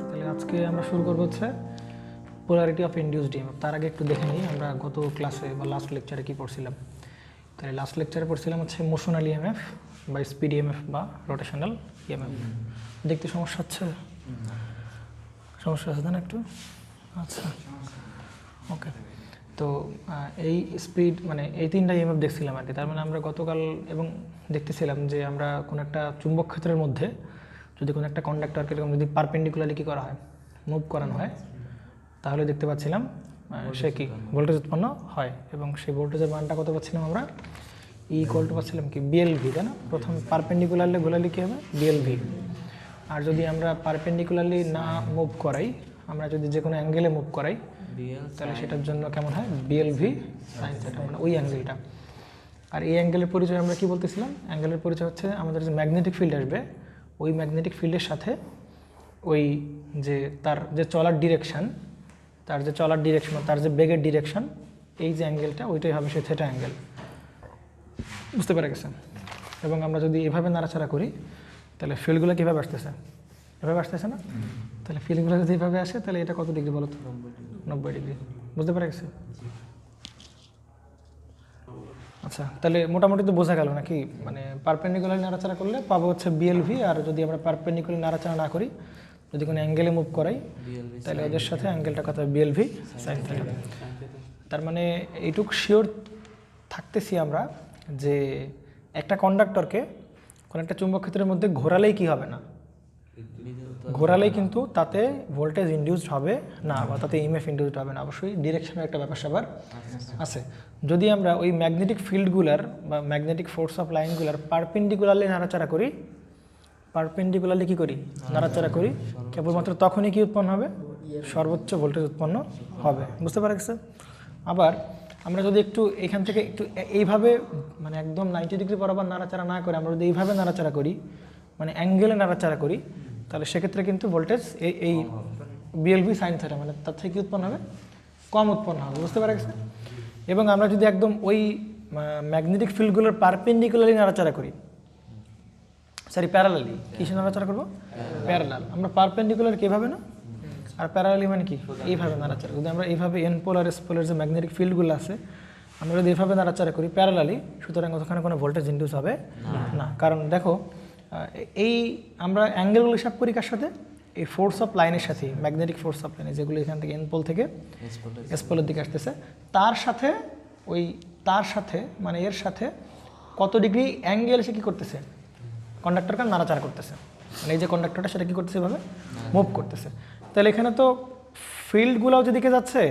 তাহলে আজকে আমরা শুরু করব হচ্ছে পোলারিটি অফ ইনডিউসড ইএমএফ। তার আগে একটু দেখে নিই আমরা গত ক্লাসে বা লাস্ট লেকচারে কী পড়ছিলাম। তাহলে লাস্ট লেকচারে পড়ছিলাম হচ্ছে মোশনাল ইএমএফ বা স্পিড ইএমএফ বা রোটেশনাল ইএমএফ। দেখতে সমস্যা হচ্ছে? সমস্যা আছে না একটু? আচ্ছা, ওকে। তো এই স্পিড মানে এই তিনটা ইএমএফ দেখছিলাম আর কি। তার মানে আমরা গতকাল এবং দেখতেছিলাম যে আমরা কোনো একটা চুম্বক ক্ষেত্রের মধ্যে যদি কোনো একটা কন্ডাক্টরকে এরকম যদি পারপেন্ডিকুলারলি কী করা হয়, মুভ করানো হয়, তাহলে দেখতে পাচ্ছিলাম সে কি ভোল্টেজ উৎপন্ন হয়। এবং সেই ভোল্টেজের মানটা কত পাচ্ছিলাম আমরা? ইকুয়াল টু পাচ্ছিলাম কি বিএলভি, তাই না? প্রথম পারপেন্ডিকুলারলি গোলালি কী হবে? বিএলভি। আর যদি আমরা পারপেন্ডিকুলারলি না মুভ করাই, আমরা যদি যে কোনো অ্যাঙ্গেলে মুভ করাই, তাহলে সেটার জন্য কেমন হয়? বিএলভি সাইন থিটা, মানে ওই অ্যাঙ্গেলটা। আর এই অ্যাঙ্গেলের পরিচয় আমরা কি বলতেছিলাম? অ্যাঙ্গেলের পরিচয় হচ্ছে আমাদের যে ম্যাগনেটিক ফিল্ড আসবে, ওই ম্যাগনেটিক ফিল্ডের সাথে ওই যে তার যে চলার ডিরেকশান, তার যে বেগের ডিরেকশান, এই যে অ্যাঙ্গেলটা ওইটাই হবে সে থিটা অ্যাঙ্গেল। বুঝতে পেরে গেছেন? এবং আমরা যদি এভাবে নাড়াচাড়া করি তাহলে ফিল্ডগুলো কীভাবে আসতেছে? এভাবে আসতেছে না? তাহলে ফিল্ডগুলো যদি এভাবে আসে তাহলে এটা কত ডিগ্রি বলো তো? 90 ডিগ্রি। বুঝতে পেরে গেছে? আচ্ছা, তাহলে মোটামুটি তো বোঝা গেল নাকি? মানে পারপেন্ডিকুলার নাড়াচাড়া করলে পাবো হচ্ছে বিএলভি, আর যদি আমরা পারপেন্ডিকুলার নাড়াচাড়া না করি, যদি কোনো অ্যাঙ্গেলে মুভ করাই, তাহলে ওদের সাথে অ্যাঙ্গেলটা কত হবে? বিএলভি সাইন থিটা। তার মানে এইটুক শিওর থাকতেছি আমরা যে একটা কন্ডাক্টরকে কোনো একটা চুম্বক ক্ষেত্রের মধ্যে ঘোরালেই কি হবে না? ঘোরালেই কিন্তু তাতে ভোল্টেজ ইনডিউসড হবে না, বা তাতে ইএমএফ ইনডিউসড হবে না। অবশ্যই ডিরেকশনের একটা ব্যাপার স্যাপার আছে। যদি আমরা ওই ম্যাগনেটিক ফিল্ডগুলার বা ম্যাগনেটিক ফোর্স অফ লাইনগুলার পারপেন্ডিকুলারলি নাড়াচাড়া করি, পারপেন্ডিকুলারলি কী করি? নাড়াচাড়া করি, কেবলমাত্র তখনই কি উৎপন্ন হবে? সর্বোচ্চ ভোল্টেজ উৎপন্ন হবে। বুঝতে পারা গেছে? আবার আমরা যদি একটু এখান থেকে একটু এইভাবে মানে একদম 90 ডিগ্রি বরাবর নাড়াচাড়া না করে আমরা যদি এইভাবে নাড়াচাড়া করি, মানে অ্যাঙ্গেলে নাড়াচাড়া করি, তাহলে সেক্ষেত্রে কিন্তু ভোল্টেজ এই বিএলভি সাইন থিটা মানে তার থেকে উৎপন্ন হবে কম উৎপন্ন হবে। বুঝতে পারা গেছে? এবং আমরা যদি একদম ওই ম্যাগনেটিক ফিল্ডগুলোর পারপেন্ডিকুলারলি নাড়াচাড়া করি, সরি প্যারালালি, কিসে নাড়াচাড়া করবো? প্যারালাল। আমরা পারপেন্ডিকুলার কীভাবে না, আর প্যারালালি মানে কি? এইভাবে নাড়াচাড়া। যদি আমরা এইভাবে এন পোল আর এস পোলের যে ম্যাগনেটিক ফিল্ডগুলো আছে, আমরা যদি এইভাবে নাড়াচাড়া করি প্যারালালি, সুতরাং ওখানে কোনো ভোল্টেজ ইনডিউস হবে না। কারণ দেখো, এই আমরা অ্যাঙ্গেলগুলো হিসাব করি কার সাথে? এই ফোর্স অফ লাইনের সাথে, ম্যাগনেটিক ফোর্স অফ লাইনে যেগুলো এখান থেকে এন পোল থেকে এস পোলের দিকে আসতেছে, তার সাথে মানে এর সাথে কত ডিগ্রি অ্যাঙ্গেল সে কী করতেছে? কন্ডাক্টরকে নাড়াচাড়া করতেছে। মানে এই যে কন্ডাক্টরটা সেটা কী করতেছে? এভাবে মুভ করতেছে। তাহলে এখানে তো ফিল্ডগুলোও যেদিকে যাচ্ছে,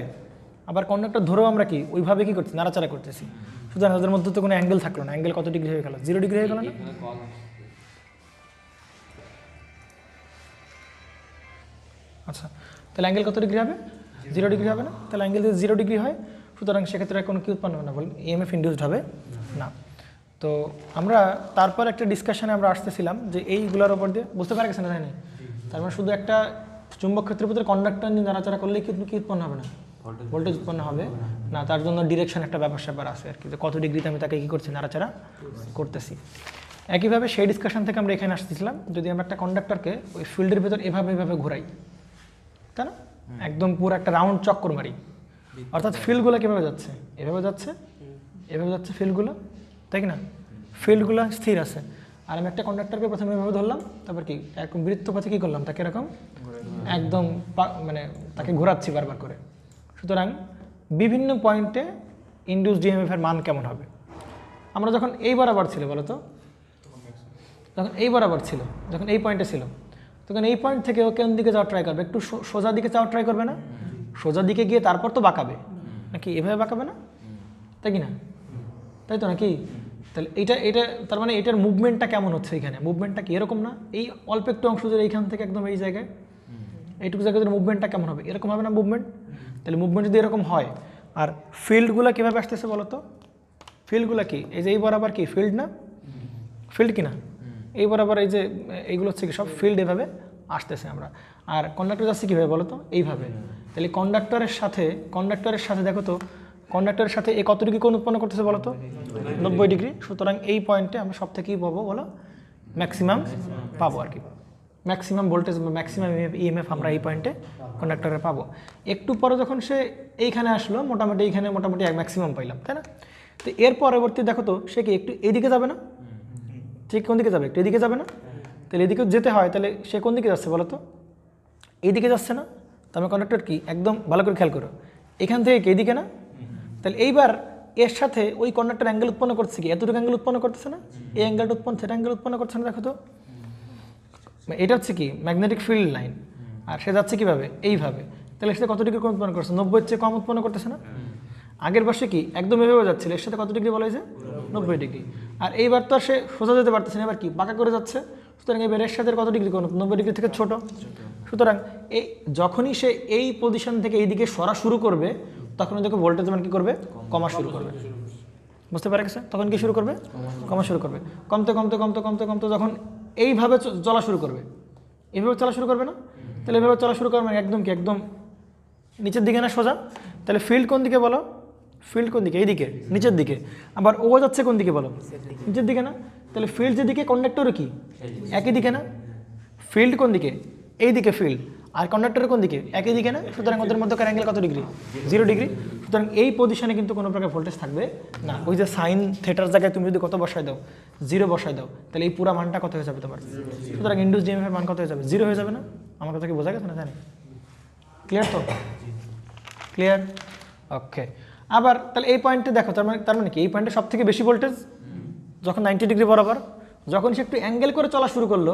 আবার কন্ডাক্টর ধরেও আমরা কি ওইভাবে কী করছি? নাড়াচাড়া করতেছি। সুতরাং ওদের মধ্যে তো কোনো অ্যাঙ্গেল থাকলো না। অ্যাঙ্গেল কত ডিগ্রি হয়ে গেল? 0 ডিগ্রি হয়ে গেল না? আচ্ছা, তাহলে অ্যাঙ্গেল কত ডিগ্রি হবে? 0 ডিগ্রি হবে না? তাহলে অ্যাঙ্গেল যদি 0 ডিগ্রি হয়, সুতরাং সেক্ষেত্রে কোনো কি উৎপন্ন হবে না? বলেন, ইএমএফ ইনডিউসড হবে না। তো আমরা তারপর একটা ডিসকাশনে আমরা আসতেছিলাম যে এইগুলোর ওপর দিয়ে, বুঝতে পারা গেছে না? তাই না? তার মানে শুধু একটা চুম্বক ক্ষেত্রের ভিতরে কন্ডাক্টর নিয়ে নাড়াচাড়া করলেই কিন্তু কি উৎপন্ন হবে না? ভোল্টেজ উৎপন্ন হবে না। তার জন্য ডিরেকশন একটা ব্যাপার স্যাপার আছে আর কি, যে কত ডিগ্রিতে আমি তাকে কী করছি? নাড়াচাড়া করতেছি। একইভাবে সেই ডিসকাশন থেকে আমরা এখানে আসতেছিলাম, যদি আমরা একটা কন্ডাক্টরকে ওই ফিল্ডের ভিতর এভাবে ঘোরাই, তাই না? একদম পুরো একটা রাউন্ড চক্কর মারি, অর্থাৎ ফিল্ডগুলো কীভাবে যাচ্ছে? এভাবে যাচ্ছে ফিল্ডগুলো, তাই কি না? ফিল্ডগুলো স্থির আছে। আর আমি একটা কন্ডাক্টরকে প্রথমে এভাবে ধরলাম, তারপর কি এরকম বৃত্তপথে কী করলাম? তাকে এরকম একদম মানে তাকে ঘোরাচ্ছি বারবার করে। সুতরাং বিভিন্ন পয়েন্টে ইনডিউসড ইএমএফ এর মান কেমন হবে? আমরা যখন এই বরাবর ছিল, বলো তো, যখন এই বরাবর ছিল, যখন এই পয়েন্টে ছিল, তখন এই পয়েন্ট থেকে ও কোন দিকে যাওয়ার ট্রাই করবে? একটু সোজা দিকে যাওয়ার ট্রাই করবে না? সোজা দিকে গিয়ে তারপর তো বাঁকাবে নাকি? এভাবে বাঁকাবে না, তাই কি না? তাই তো নাকি? তাহলে এটা তার মানে এটার মুভমেন্টটা কেমন হচ্ছে? এখানে মুভমেন্টটা কি এরকম না? এই অল্প একটু অংশ ধরে এইখান থেকে একদম এই জায়গায়, এইটুকু জায়গায় মুভমেন্টটা কেমন হবে? এরকম হবে না মুভমেন্ট? তাহলে মুভমেন্ট যদি এরকম হয়, আর ফিল্ডগুলো কীভাবে আসতেছে বলো তো? ফিল্ডগুলো কি এই যে এই বরাবর কি ফিল্ড না? ফিল্ড কি না? এই বরাবর এই যে এইগুলো হচ্ছে কি সব ফিল্ড, এভাবে আসতেছে আমরা। আর কন্ডাক্টর যাচ্ছে কীভাবে বলো তো? এইভাবে। তাহলে কন্ডাক্টরের সাথে দেখো তো, কন্ডাক্টরের সাথে এ কত ডিগ্রি কোণ উৎপন্ন করতেছে বলো তো? 90 ডিগ্রি। সুতরাং এই পয়েন্টে আমরা সব থেকেই পাবো বলো ম্যাক্সিমাম পাবো আর কি। ম্যাক্সিমাম ভোল্টেজ বা ম্যাক্সিমাম ইএমএফ আমরা এই পয়েন্টে কন্ডাক্টরে পাবো। একটু পরে যখন সে এইখানে আসলো মোটামুটি এইখানে মোটামুটি এক ম্যাক্সিমাম পাইলাম, তাই না? তো এর পরবর্তী দেখো তো সে কি একটু এইদিকে যাবে না? ঠিক কোন দিকে যাবে? একটু এদিকে যাবে না? তাহলে এদিকেও যেতে হয়, তাহলে সে কোন দিকে যাচ্ছে বলো তো? এইদিকে যাচ্ছে না? তার মানে কন্ডাক্টর কি একদম ভালো করে খেয়াল করো, এখান থেকে কি এইদিকে না? তাহলে এইবার এর সাথে ওই কন্ডাক্টর অ্যাঙ্গেল উৎপন্ন করছে কি? এতটুকু অ্যাঙ্গেল উৎপন্ন করতেছে না? এই অ্যাঙ্গেলটা উৎপন্ন, সেটা অ্যাঙ্গেল উৎপন্ন করছে না, দেখো তো। এটা হচ্ছে কি ম্যাগনেটিক ফিল্ড লাইন, আর সে যাচ্ছে কীভাবে? এইভাবে। তাহলে সেটা কত ডিগ্রি কোণ উৎপন্ন করছে? 90-এর চেয়ে কম উৎপন্ন করতেছে না? আগের বর্ষে কি একদম এভাবে যাচ্ছিল, এর সাথে কত ডিগ্রি বলা হয়েছে? 90 ডিগ্রি। আর এইবার তো আর সে সোজা যেতে পারতেছে না, এবার কি বাঁকা করে যাচ্ছে। সুতরাং এবার এর সাথে কত ডিগ্রি কোণ? 90 ডিগ্রি থেকে ছোট। সুতরাং এই যখনই সে এই পজিশন থেকে এইদিকে সরা শুরু করবে তখনই দেখো ভোল্টেজ মান কী করবে? কমা শুরু করবে। বুঝতে পারা গেছে? তখন কি শুরু করবে? কমা শুরু করবে। কমতে কমতে কমতে কমতে কমতে যখন এইভাবে চলা শুরু করবে, এইভাবে চলা শুরু করবে না? তাহলে এইভাবে চলা শুরু করবে একদম কি একদম নিচের দিকে না সোজা? তাহলে ফিল্ড কোন দিকে বলো? ফিল্ড কোন দিকে? এইদিকে, নিচের দিকে। আবার ও যাচ্ছে কোন দিকে বলো? নিচের দিকে না? তাহলে ফিল্ড যেদিকে কন্ডাক্টরও কি একই দিকে না? ফিল্ড কোন দিকে? এই দিকে ফিল্ড, আর কন্ডাক্টরের কোন দিকে? একই দিকে না? সুতরাং ওদের মধ্যকার অ্যাঙ্গেল কত ডিগ্রি? 0 ডিগ্রি। সুতরাং এই পজিশনে কিন্তু কোনো প্রকার ভোল্টেজ থাকবে না। ওই যে সাইন থিটার জায়গায় তুমি যদি কত বসায় দাও? 0 বসায় দাও, তাহলে এই পুরো মানটা কত হয়ে যাবে তোমার? সুতরাং ইনডিউসড ইএমএফ এর মান কত হয়ে যাবে? 0 হয়ে যাবে না? আমার কথা কি বোঝা গেছে না? জানি ক্লিয়ার তো? ক্লিয়ার? ওকে। আবার তাহলে এই পয়েন্টে দেখো, তার মানে কি এই পয়েন্টে সব থেকে বেশি ভোল্টেজ যখন 90 ডিগ্রি বরাবর, যখন সে একটু অ্যাঙ্গেল করে চলা শুরু করলো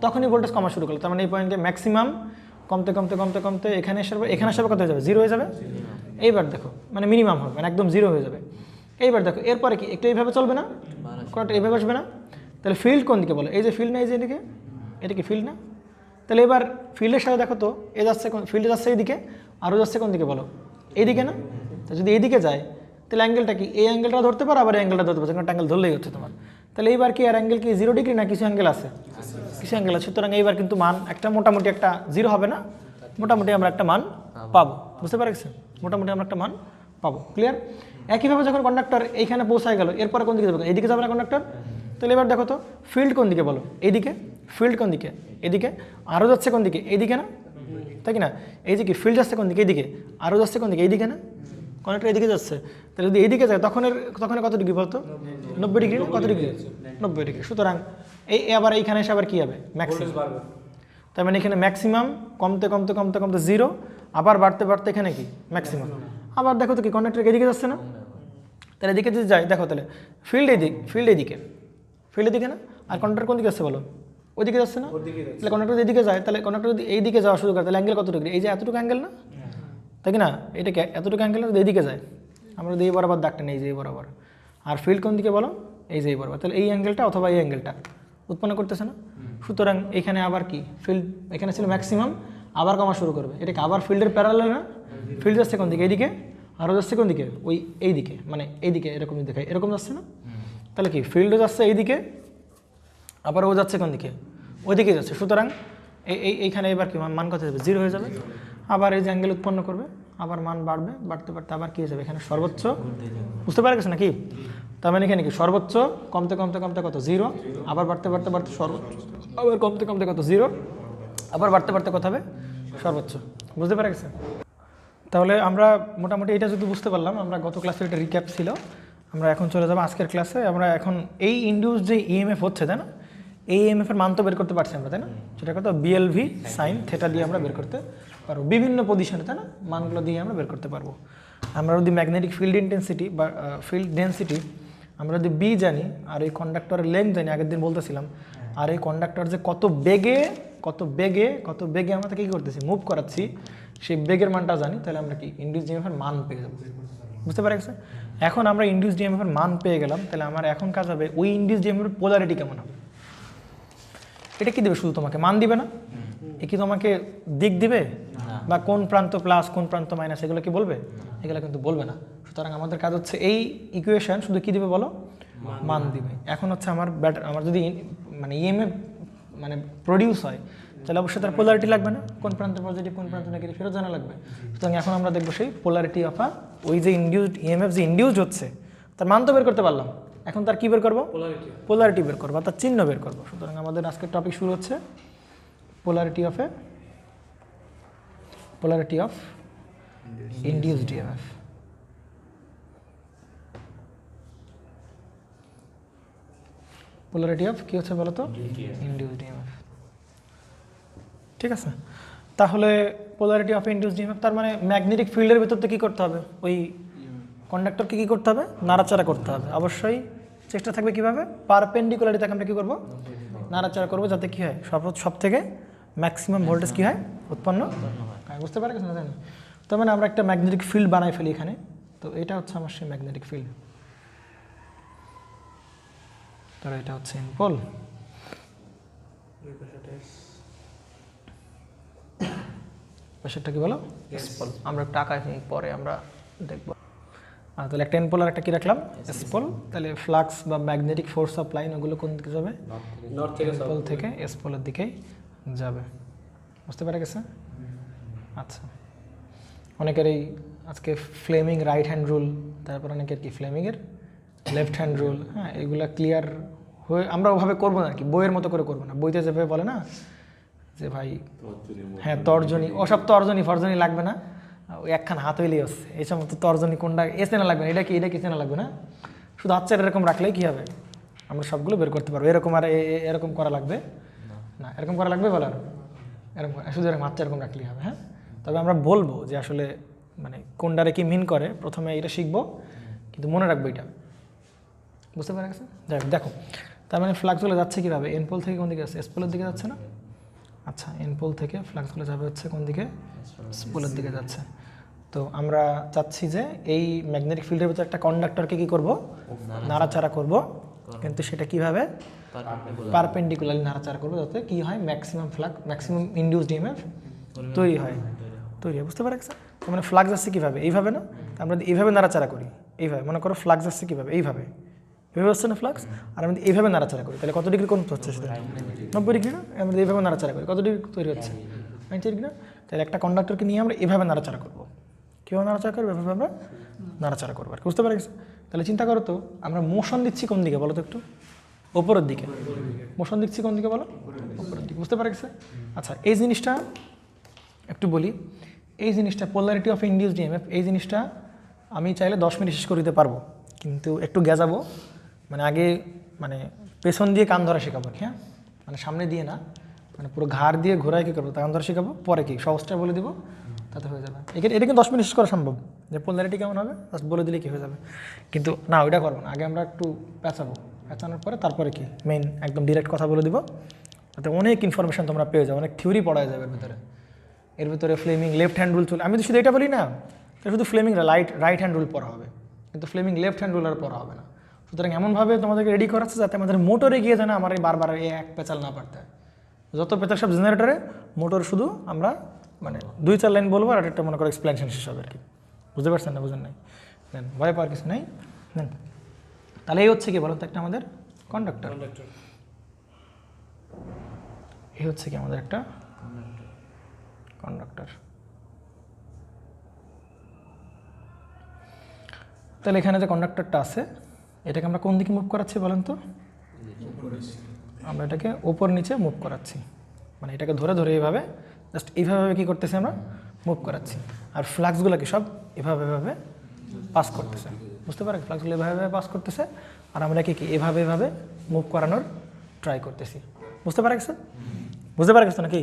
তখনই ভোল্টেজ কমা শুরু করলো। তার মানে এই পয়েন্টে ম্যাক্সিমাম কমতে কমতে কমতে কমতে এখানে এসে কত হয়ে যাবে? 0 হয়ে যাবে। এইবার দেখো মানে মিনিমাম হবে, মানে একদম 0 হয়ে যাবে। এইবার দেখো এরপরে কি একটু এইভাবে চলবে না? কয়েকটা এইভাবে আসবে না? তাহলে ফিল্ড কোন দিকে বলো? এই যে ফিল্ড না, এই যে এদিকে, এটা কি ফিল্ড না? তাহলে এবার ফিল্ডের সাথে দেখো তো এ যাচ্ছে, ফিল্ডে যাচ্ছে এইদিকে, আরও যাচ্ছে কোন দিকে বলো? এইদিকে না? তো যদি এইদিকে যায় তাহলে অ্যাঙ্গেলটা কি? এই অ্যাঙ্গেলটা ধরতে পারো, আবার এই অ্যাঙ্গেলটা ধরতে পারো, একটা অ্যাঙ্গেল ধরলেই হচ্ছে তোমার। তাহলে এইবার কি আর অ্যাঙ্গেল কি 0 ডিগ্রি না কিছু অ্যাঙ্গেল আছে? কিছু অ্যাঙ্গেল আছে। সুতরাং এইবার কিন্তু মান একটা মোটামুটি একটা 0 হবে না, মোটামুটি আমরা একটা মান পাবো। বুঝতে পারছেন? মোটামুটি আমরা একটা মান পাবো। ক্লিয়ার? একইভাবে যখন কন্ডাক্টর এইখানে পৌঁছায় গেল এরপরে কোন দিকে যাবে? এইদিকে যাবে না কন্ডাক্টর? তাহলে এবার দেখো তো ফিল্ড কোন দিকে বলো? এইদিকে। ফিল্ড কোন দিকে? এদিকে। আরও যাচ্ছে কোন দিকে? এইদিকে না? তাই কি না? এই যে কি ফিল্ড যাচ্ছে কোন দিকে? এইদিকে। আরও যাচ্ছে কোন দিকে? এইদিকে না? কন্ডাক্টর এদিকে যাচ্ছে। তাহলে যদি এইদিকে যায় তখন কত ডিগ্রি বলতো? 90 ডিগ্রি। কত ডিগ্রি? 90 ডিগ্রি। সুতরাং আবার এইখানে এসে আবার কী হবে? ম্যাক্সিমাম। তার মানে এখানে ম্যাক্সিমাম কমতে কমতে কমতে কমতে 0, আবার বাড়তে বাড়তে এখানে কি ম্যাক্সিমাম। আবার দেখো তো কি কন্ডাক্টর এদিকে যাচ্ছে না? তাহলে এদিকে যদি যায় দেখো তাহলে ফিল্ড এদিকে না? আর কন্ডাক্টর কোন দিকে যাচ্ছে বলো? ওইদিকে যাচ্ছে না? তাহলে কন্ডাক্টর এদিকে যায়, তাহলে কন্ডাক্টর যদি এইদিকে যাওয়া শুরু করে তাহলে অ্যাঙ্গেল কত ডিগ্রি? এই যে এতটুকু অ্যাঙ্গেল না? তাই কি না? এটাকে এতটুকু অ্যাঙ্গেল যদি এইদিকে যায়, আমরা যদি এই বরাবর দাগটা নেই, যে এই বরাবর। আর ফিল্ড কোন দিকে বলো? এই যে এই বরাবর। তাহলে এই অ্যাঙ্গেলটা অথবা এই অ্যাঙ্গেলটা উৎপন্ন করতেছে না? সুতরাং এখানে আবার কি ফিল্ড এখানে ছিল ম্যাক্সিমাম, আবার কমা শুরু করবে। এটাকে আবার ফিল্ডের প্যারালাল না? ফিল্ড যাচ্ছে কোন দিকে? এইদিকে। আরও যাচ্ছে কোন দিকে? ওই এই দিকে, মানে এইদিকে এরকম দেখায়, এরকম যাচ্ছে না? তাহলে কি ফিল্ডও যাচ্ছে এইদিকে, আবার ও যাচ্ছে কোন দিকে? ওইদিকে যাচ্ছে। সুতরাং এইখানে এবার কি মান কত যাবে? 0 হয়ে যাবে। আবার এই যে অ্যাঙ্গেল উৎপন্ন করবে, আবার মান বাড়বে, বাড়তে বাড়তে আবার কী হয়ে যাবে? এখানে সর্বোচ্চ। বুঝতে পারা গেছে নাকি? তার মানে এখানে কি সর্বোচ্চ কমতে কমতে কমতে কত? 0, আবার বাড়তে বাড়তে বাড়তে সর্বোচ্চ, আবার কমতে কমতে কত? 0, আবার বাড়তে বাড়তে কত হবে? সর্বোচ্চ। বুঝতে পারা গেছে? তাহলে আমরা মোটামুটি এটা যদি বুঝতে পারলাম, আমরা গত ক্লাসে একটা রিক্যাপ ছিল। আমরা এখন চলে যাবো আজকের ক্লাসে। আমরা এখন এই ইনডিউস যে ইএমএফ হচ্ছে, তাই না? এই ইএমএফ এর মান তো বের করতে পারছি আমরা, তাই না? সেটা কত? বিএলভি সাইন থেটা দিয়ে আমরা বের করতে পারবো বিভিন্ন পজিশনে, তাই না? মানগুলো দিয়ে আমরা বের করতে পারবো। আমরা যদি ম্যাগনেটিক ফিল্ড ইন্টেন্সিটি বা ফিল্ড ডেন্সিটি আমরা যদি বি জানি, আর এই কন্ডাক্টরের লেন্থ জানি, আগের দিন বলতেছিলাম, আর এই কন্ডাক্টর যে কত বেগে আমরা তাকে কী করতেছি? মুভ করাচ্ছি, সেই বেগের মানটা জানি, তাহলে আমরা কি ইনডিউসড ইএমএফ এর মান পেয়ে যাবো। বুঝতে পারা গেছে? এখন আমরা ইনডিউসড ইএমএফ এর মান পেয়ে গেলাম, তাহলে আমার এখন কাজ হবে ওই ইনডিউসড ইএমএফ এর পোলারিটি কেমন হবে। এটা কি দেবে? শুধু তোমাকে মান দিবে না, এ কি তোমাকে দিক দিবে বা কোন প্রান্ত প্লাস কোন প্রান্ত মাইনাস এগুলো কি বলবে? এগুলো কিন্তু বলবে না। সুতরাং আমাদের কাজ হচ্ছে এই ইকুয়েশন শুধু কি দিবে বলো? মান দিবে। এখন হচ্ছে আমার যদি মানে ইএমএফ মানে প্রডিউস হয় তাহলে অবশ্যই তার পোলারিটি লাগবে না? কোন প্রান্ত পজিটিভ কোন প্রান্ত নেগেটিভ সেটা জানা লাগবে। সুতরাং এখন আমরা দেখবো সেই পোলারিটি অফ ওই যে ইনডিউসড ইএমএফ যে ইনডিউসড হচ্ছে তার মান তো বের করতে পারলাম, এখন তার কি বের করবো? পোলারিটি বের করবো, তার চিহ্ন বের করবো। সুতরাং আমাদের আজকের টপিক শুরু হচ্ছে polarity of induced EMF. Polarity of কি হচ্ছে বলো তো, ইনডিউসড ইএমএফ। ঠিক আছে, তাহলে পোলারিটি অফ ইনডিউসড ইএমএফ তার মানে ম্যাগনেটিক ফিল্ডের ভিতর থেকে কী করতে হবে, ওই কন্ডাক্টরকে কী করতে হবে, নাড়াচাড়া করতে হবে। অবশ্যই চেষ্টা থাকবে কীভাবে, পারপেন্ডিকুলারি তাকে আমরা কী করবো, নাড়াচাড়া করবো, যাতে কী হয় সব থেকে ম্যাক্সিমাম ভোল্টেজ কী হয়, উৎপন্ন হয়। বুঝতে পারে কিছু না? তার মানে আমরা একটা ম্যাগনেটিক ফিল্ড বানাই ফেলি এখানে, তো এটা হচ্ছে আমার সেই ম্যাগনেটিক ফিল্ড। তাহলে এটা হচ্ছে ইনপোল, পাশেরটা কি বলো, এসপোল। আমরা একটু আঁকাই পরে আমরা দেখবো। তাহলে একটা এনপোল আর একটা কি রাখলাম, এসপোল। তাহলে ফ্লাক্স বা ম্যাগনেটিক ফোর্স অফ লাইন ওগুলো কোন দিকে যাবে, এনপোল থেকে এসপোলের দিকেই যাবে। বুঝতে পারা গেছে? আচ্ছা, অনেকের এই আজকে ফ্লেমিং রাইট হ্যান্ড রুল, তারপর অনেকের কি ফ্লেমিংয়ের লেফট হ্যান্ড রুল, হ্যাঁ, এগুলো ক্লিয়ার হয়ে আমরা ওভাবে করবো না আর কি, বইয়ের মতো করে করবো না। বইতে যেভাবে বলে না যে ভাই হ্যাঁ তর্জনী, ওসব তর্জনী ফর্জনী লাগবে না, ওই একখান হাত হইলেই হচ্ছে। এই সমস্ত তর্জনী কোনটা চেনা লাগবে না, এটা কি চেনা লাগবে না, শুধু হাতচার এরকম রাখলেই কী হবে, আমরা সবগুলো বের করতে পারবো। এরকম আর এরকম করা লাগবে না, এরকম করা লাগবে বলার, এরকম শুধু এরকম হাতটা এরকম রাখলেই হবে। হ্যাঁ, তবে আমরা বলবো যে আসলে মানে কোনটারে কি মিন করে, প্রথমে এটা শিখবো কিন্তু মনে রাখবো এটা। বুঝতে পারা গেছে? যাই হোক, দেখো তার মানে ফ্লাক্সগুলো যাচ্ছে কীভাবে, এনপোল থেকে কোন দিকে যাচ্ছে, এসপোলের দিকে যাচ্ছে না? আচ্ছা, এনপোল থেকে ফ্লাক্সগুলো যাবে হচ্ছে কোন দিকে, এসপোলের দিকে যাচ্ছে। তো আমরা চাচ্ছি যে এই ম্যাগনেটিক ফিল্ডের ভিতরে একটা কন্ডাক্টরকে কী করবো, নাড়াচাড়া করব, কিন্তু সেটা কীভাবে, পারপেন্ডিকুলারলি নাড়াচাড়া করবো, যাতে কী হয় maximum flux, maximum induced EMF তৈরি হয়। বুঝতে পারা গেছে? তার মানে ফ্লাক্স আসছে কীভাবে, এইভাবে না, আমরা এইভাবে নাড়াচাড়া করি, এইভাবে মনে করো ফ্লাক্স আসছে কীভাবে, এইভাবে হচ্ছে না ফ্লাক্স, আর আমরা এইভাবে নাড়াচাড়া করি, তাহলে কত ডিগ্রি কোণ হচ্ছে সেটা 90 ডিগ্রি না, আমরা এইভাবে নাড়াচাড়া করি, কত ডিগ্রি তৈরি হচ্ছে 90 ডিগ্রি না। তাহলে একটা কন্ডাক্টরকে নিয়ে আমরা এভাবে নাড়াচাড়া করবো, কীভাবে নাড়াচাড়া করবো, এভাবে আমরা নাড়াচাড়া করবো আর কি। বুঝতে পারা গেছে? তাহলে চিন্তা করো তো, আমরা মোশন দিচ্ছি কোন দিকে বলো তো একটু, ওপরের দিকে। মোশন দিচ্ছি কোন দিকে বলো, ওপরের দিকে। বুঝতে পারা গেছে? আচ্ছা, এই জিনিসটা একটু বলি, এই জিনিসটা পোলারিটি অফ ইনডিউসড ইএমএফ, এই জিনিসটা আমি চাইলে 10 মিনিট শেষ করে দিতে পারবো, কিন্তু একটু গেজাবো, মানে আগে মানে পেছন দিয়ে কান ধরা শেখাবো, হ্যাঁ, মানে সামনে দিয়ে না, মানে পুরো ঘাড় দিয়ে ঘোরায় কী করবো, কান ধরা শেখাবো, পরে কি সহজটা বলে দেবো, তাতে হয়ে যাবে। এটা কিন্তু 10 মিনিট শেষ করা সম্ভব, যে পোলারিটি কেমন হবে জাস্ট বলে দিলে কি হয়ে যাবে। কিন্তু না, ওইটা করবো না, আগে আমরা একটু পেঁচানোর পরে তারপরে কি মেইন একদম ডিরেক্ট কথা বলে দিব, তাতে অনেক ইনফরমেশন তোমরা পেয়ে যাবে, অনেক থিওরি পড়া যাবে এর ভিতরে ফ্লেমিং লেফট হ্যান্ড রুল চলে, আমি তো শুধু এটা বলি না, শুধু ফ্লেমিং রাইট হ্যান্ড রুল পড়া হবে, কিন্তু ফ্লেমিং লেফট হ্যান্ড রুল আর পড়া হবে না। সুতরাং এমনভাবে তোমাদেরকে রেডি করাচ্ছে যাতে আমাদের মোটরে গিয়ে যেন আমার এই বারবার এই এক পেঁচাল না পারতে হয়। যত পেঁচাল সব জেনারেটরে, মোটর শুধু আমরা মানে 2-4 লাইন বলবো, আর একটা মনে করো এক্সপ্লেনেশন শেষ হবে আর কি। বুঝতে পারছেন না? বুঝেন নাই? নেন, ভয় পাওয়ার কিছু নেই, নেন। তাহলে এই হচ্ছে কি বলুন তো একটা আমাদের কন্ডাক্টর, এই হচ্ছে কি আমাদের একটা কন্ডাক্টর। তাহলে এখানে যে কন্ডাক্টরটা আছে, এটাকে আমরা কোন দিকে মুভ করাচ্ছি বলেন তো, আমরা এটাকে ওপর নিচে মুভ করাচ্ছি, মানে এটাকে ধরে ধরে এইভাবে জাস্ট এইভাবে কী করতেছি আমরা মুভ করাচ্ছি, আর ফ্লাক্সগুলো কি সব এভাবে এভাবে পাস করতেছে। বুঝতে পারেন? ফ্লাক্সগুলো এভাবে পাস করতেছে, আর আমরা কি এভাবে এভাবে মুভ করানোর ট্রাই করতেছি। বুঝতে পারা গেছে? বুঝতে পারা গেছে নাকি?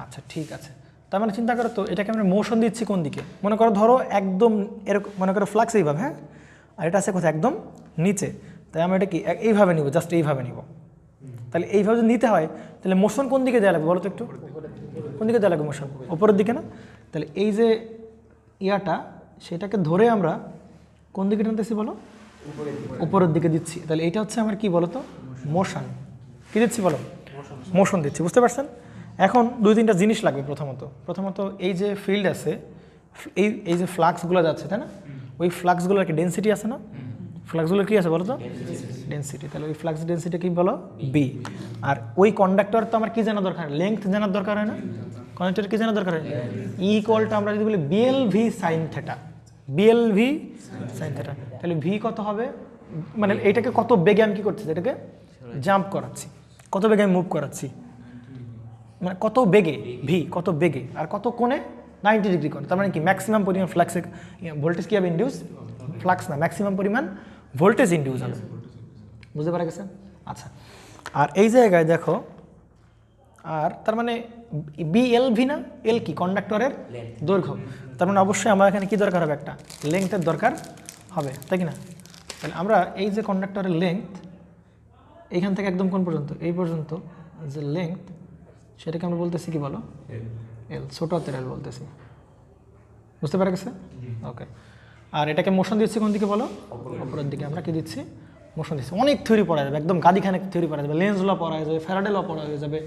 আচ্ছা, ঠিক আছে। তার মানে চিন্তা করো তো, এটাকে আমরা মোশন দিচ্ছি কোন দিকে, মনে করো ধরো একদম এরকম, মনে করো ফ্লাক্স এইভাবে, হ্যাঁ, আর এটা আছে কোথায় একদম নিচে, তাই আমরা এটা কি এইভাবে নিব, জাস্ট এইভাবে নিব। তাহলে এইভাবে যদি নিতে হয়, তাহলে মোশন কোন দিকে দেওয়া লাগবে বলো তো একটু, কোন দিকে দেওয়া লাগবে মোশন, ওপরের দিকে না? তাহলে এই যে ইয়াটা, সেটাকে ধরে আমরা কোন দিকে টানতেছি বলো, উপরের দিকে দিচ্ছি। তাহলে এইটা হচ্ছে আমার কি বলো তো, মোশন। কী দিচ্ছি বলো, মোশন দিচ্ছি। বুঝতে পারছেন? এখন 2-3টা জিনিস লাগবে। প্রথমত এই যে ফিল্ড আছে, এই যে ফ্লাক্সগুলো যাচ্ছে, তাই না, ওই ফ্লাক্সগুলোর কি ডেন্সিটি আছে না, ফ্লাক্সগুলোর কী আছে বলো তো, ডেন্সিটি। তাহলে ওই ফ্লাক্স ডেন্সিটি কী বলো, বি। আর ওই কন্ডাক্টর তো আমার কী জানার দরকার, লেংথ জানার দরকার হয় না, কন্ডাক্টর কী জানার দরকার হয়, ইকুয়ালটা আমরা যদি বলি বিএলভি সাইন থেটা, বিএলভি সাইন থেটা। তাহলে ভি কত হবে, মানে এটাকে কত বেগে আমি কী করছি, এটাকে জাম্প করাচ্ছি, কত বেগে আমি মুভ করাচ্ছি, মানে কত বেগে, ভি কত বেগে আর কত কোণে, 90 ডিগ্রি কোণে। তার মানে কি ম্যাক্সিমাম পরিমাণ ফ্লাক্সে ভোল্টেজ কী হবে ইন্ডিউস, ফ্লাক্স না, ম্যাক্সিমাম পরিমাণ ভোল্টেজ ইন্ডিউস হবে। বুঝতে পারা গেছে? আচ্ছা, আর এই জায়গায় দেখো, আর তার মানে বিএলভি না, এল কি কন্ডাক্টরের দৈর্ঘ্য, তার মানে অবশ্যই আমার এখানে কী দরকার হবে, একটা লেংথের দরকার হবে, তাই কি না? তাহলে আমরা এই যে কন্ডাক্টরের লেংথ এইখান থেকে একদম কোন পর্যন্ত, এই পর্যন্ত যে লেংথ, সেটাকে আমরা বলতেছি কি বলো, এল, ছোটো হাতের এল বলতেছি। বুঝতে পারা গেছে? ওকে। আর এটাকে মোশন দিচ্ছি কোন দিকে বলো, অপরের দিকে। আমরা কি দিচ্ছি, মোশন দিচ্ছি। অনেক থিওরি পড়া যাবে, একদম গাদিখানেক থিওরি পড়া যাবে, লেন্স ল পড়া যাবে, ফ্যারাডে ল পড়া হয়ে যাবে,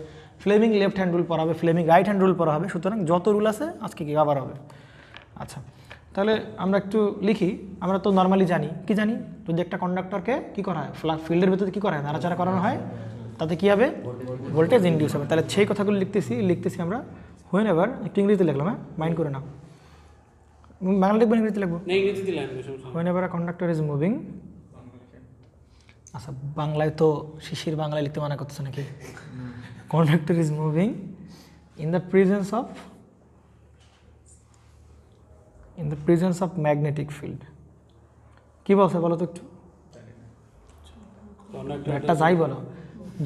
ফ্লেমিং লেফট হ্যান্ড রুল পড়া হবে, ফ্লেমিং রাইট হ্যান্ড রুল পড়া হবে। সুতরাং যত রুল আছে আজকে কি আবার হবে। আচ্ছা, তাহলে আমরা একটু লিখি। আমরা তো নর্মালি জানি, কি জানি, যদি একটা কন্ডাক্টরকে কী করা হয়, ফিল্ডের ভিতরে কী করা হয়, নাড়াচাড়া করানো হয়, তাতে কী হবে, ভোল্টেজ ইনডিউস হবে। তাহলে সেই কথাগুলো লিখতেছি আমরা হুয়েন এভার, একটু ইংরেজিতে লিখলাম, হ্যাঁ, মাইন্ড করে নাও। বাংলা লিখবো, ইংরেজিতে লিখবো, when ever a conductor is moving. আচ্ছা, বাংলায় তো শিশির বাংলায় লিখতে মানা করতেছে নাকি? Conductor is moving in the presence of magnetic field. কি বলছে বলো তো একটু, একটা যাই বলো,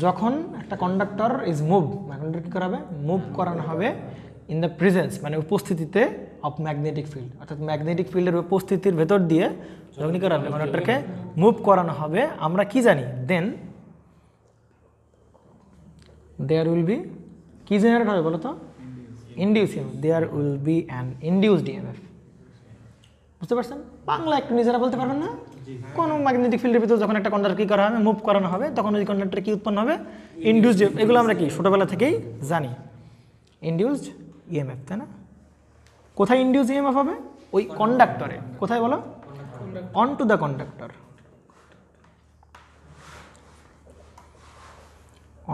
যখন একটা কন্ডাক্টর ইজ মুভ, কন্ডাক্টর কী করা হবে, মুভ করানো হবে ইন দ্য প্রেজেন্স মানে উপস্থিতিতে অফ ম্যাগনেটিক ফিল্ড, অর্থাৎ ম্যাগনেটিক ফিল্ডের উপস্থিতির ভেতর দিয়ে যখন কী করা হবে, কন্ডাক্টরকে মুভ করানো হবে, আমরা কি জানি, দেন দেয়ার উইল বি, কি জেনারেট হবে বলো তো, induce EMF, there will be an induced EMF. বুঝতে পারছেন? বাংলা একটু নিজেরা বলতে পারবেন না? কোনো ম্যাগনেটিক ফিল্ডের ভিতরে যখন একটা কন্ডাক্টর কী করা হবে, মুভ করানো হবে, তখন ওই কন্ডাক্টরে কী উৎপন্ন হবে, ইনডিউসড। এগুলো আমরা কি ছোটোবেলা থেকেই জানি, ইনডিউসড ইএমএফ, তাই না? কোথায় ইনডিউসড ইএমএফ হবে, ওই কন্ডাক্টরে। কোথায় বলো, on to the conductor,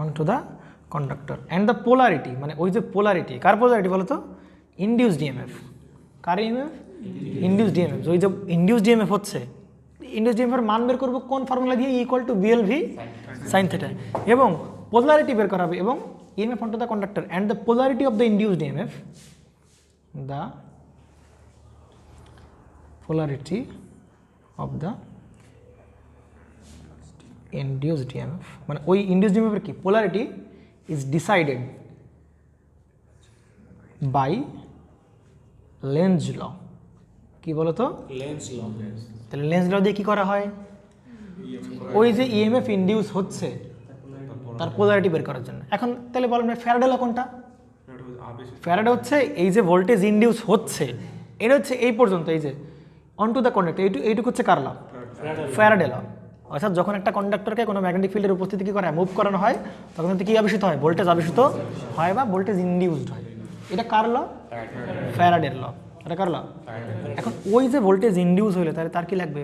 on to the conductor. And the polarity, মানে ওই যে পোলারিটি, কার পোলারিটি বলো তো, ইনডিউসড ইএমএফ। কার ইএমএফ, ইনডিউসড ইএমএফ। ওই যে ইনডিউসড ইএমএফ হচ্ছে, ইনডিউসড ইএমএফের মান বের করবো কোন ফর্মুলা দিয়ে, ইকুয়াল টু বিএলভি সাইন থিটা, এবং পোলারিটি বের করা হবে, এবং EMF on to the conductor and the polarity of the induced EMF, the polarity of the induced EMF, মানে ওই ইনডিউসড ইএমএফের কি polarity is decided by Lenz ল। কি বলো তো, লেন্জ ল। তাহলে লেন্জ ল দিয়ে কি করা হয়, ওই যে ইএমএফ ইনডিউস হচ্ছে তার পোলারিটি বের করার জন্য। এখন তাহলে বলেন ফ্যারাডে ল কোনটা, ফ্যারাডে হচ্ছে এই যে ভোল্টেজ ইনডিউস হচ্ছে, এটা হচ্ছে এই পর্যন্ত, এই যে অন টু দ্য কন্ডাক্টর, এইটুকু হচ্ছে কার ল, ফ্যারাডে ল। অর্থাৎ যখন একটা কন্ডাক্টরকে কোনো ম্যাগনেটিক ফিল্ডের উপস্থিতি কী করে, মুভ করানো হয়, তখন কিন্তু কী আবিষ্কৃত হয়, ভোল্টেজ আবিষ্কৃত হয় বা ভোল্টেজ ইনডিউসড হয়। এটা কার ল, ফ্যারাডের ল। এটা কার ল। এখন ওই যে ভোল্টেজ ইনডিউস হইলে তাহলে তার কি লাগবে,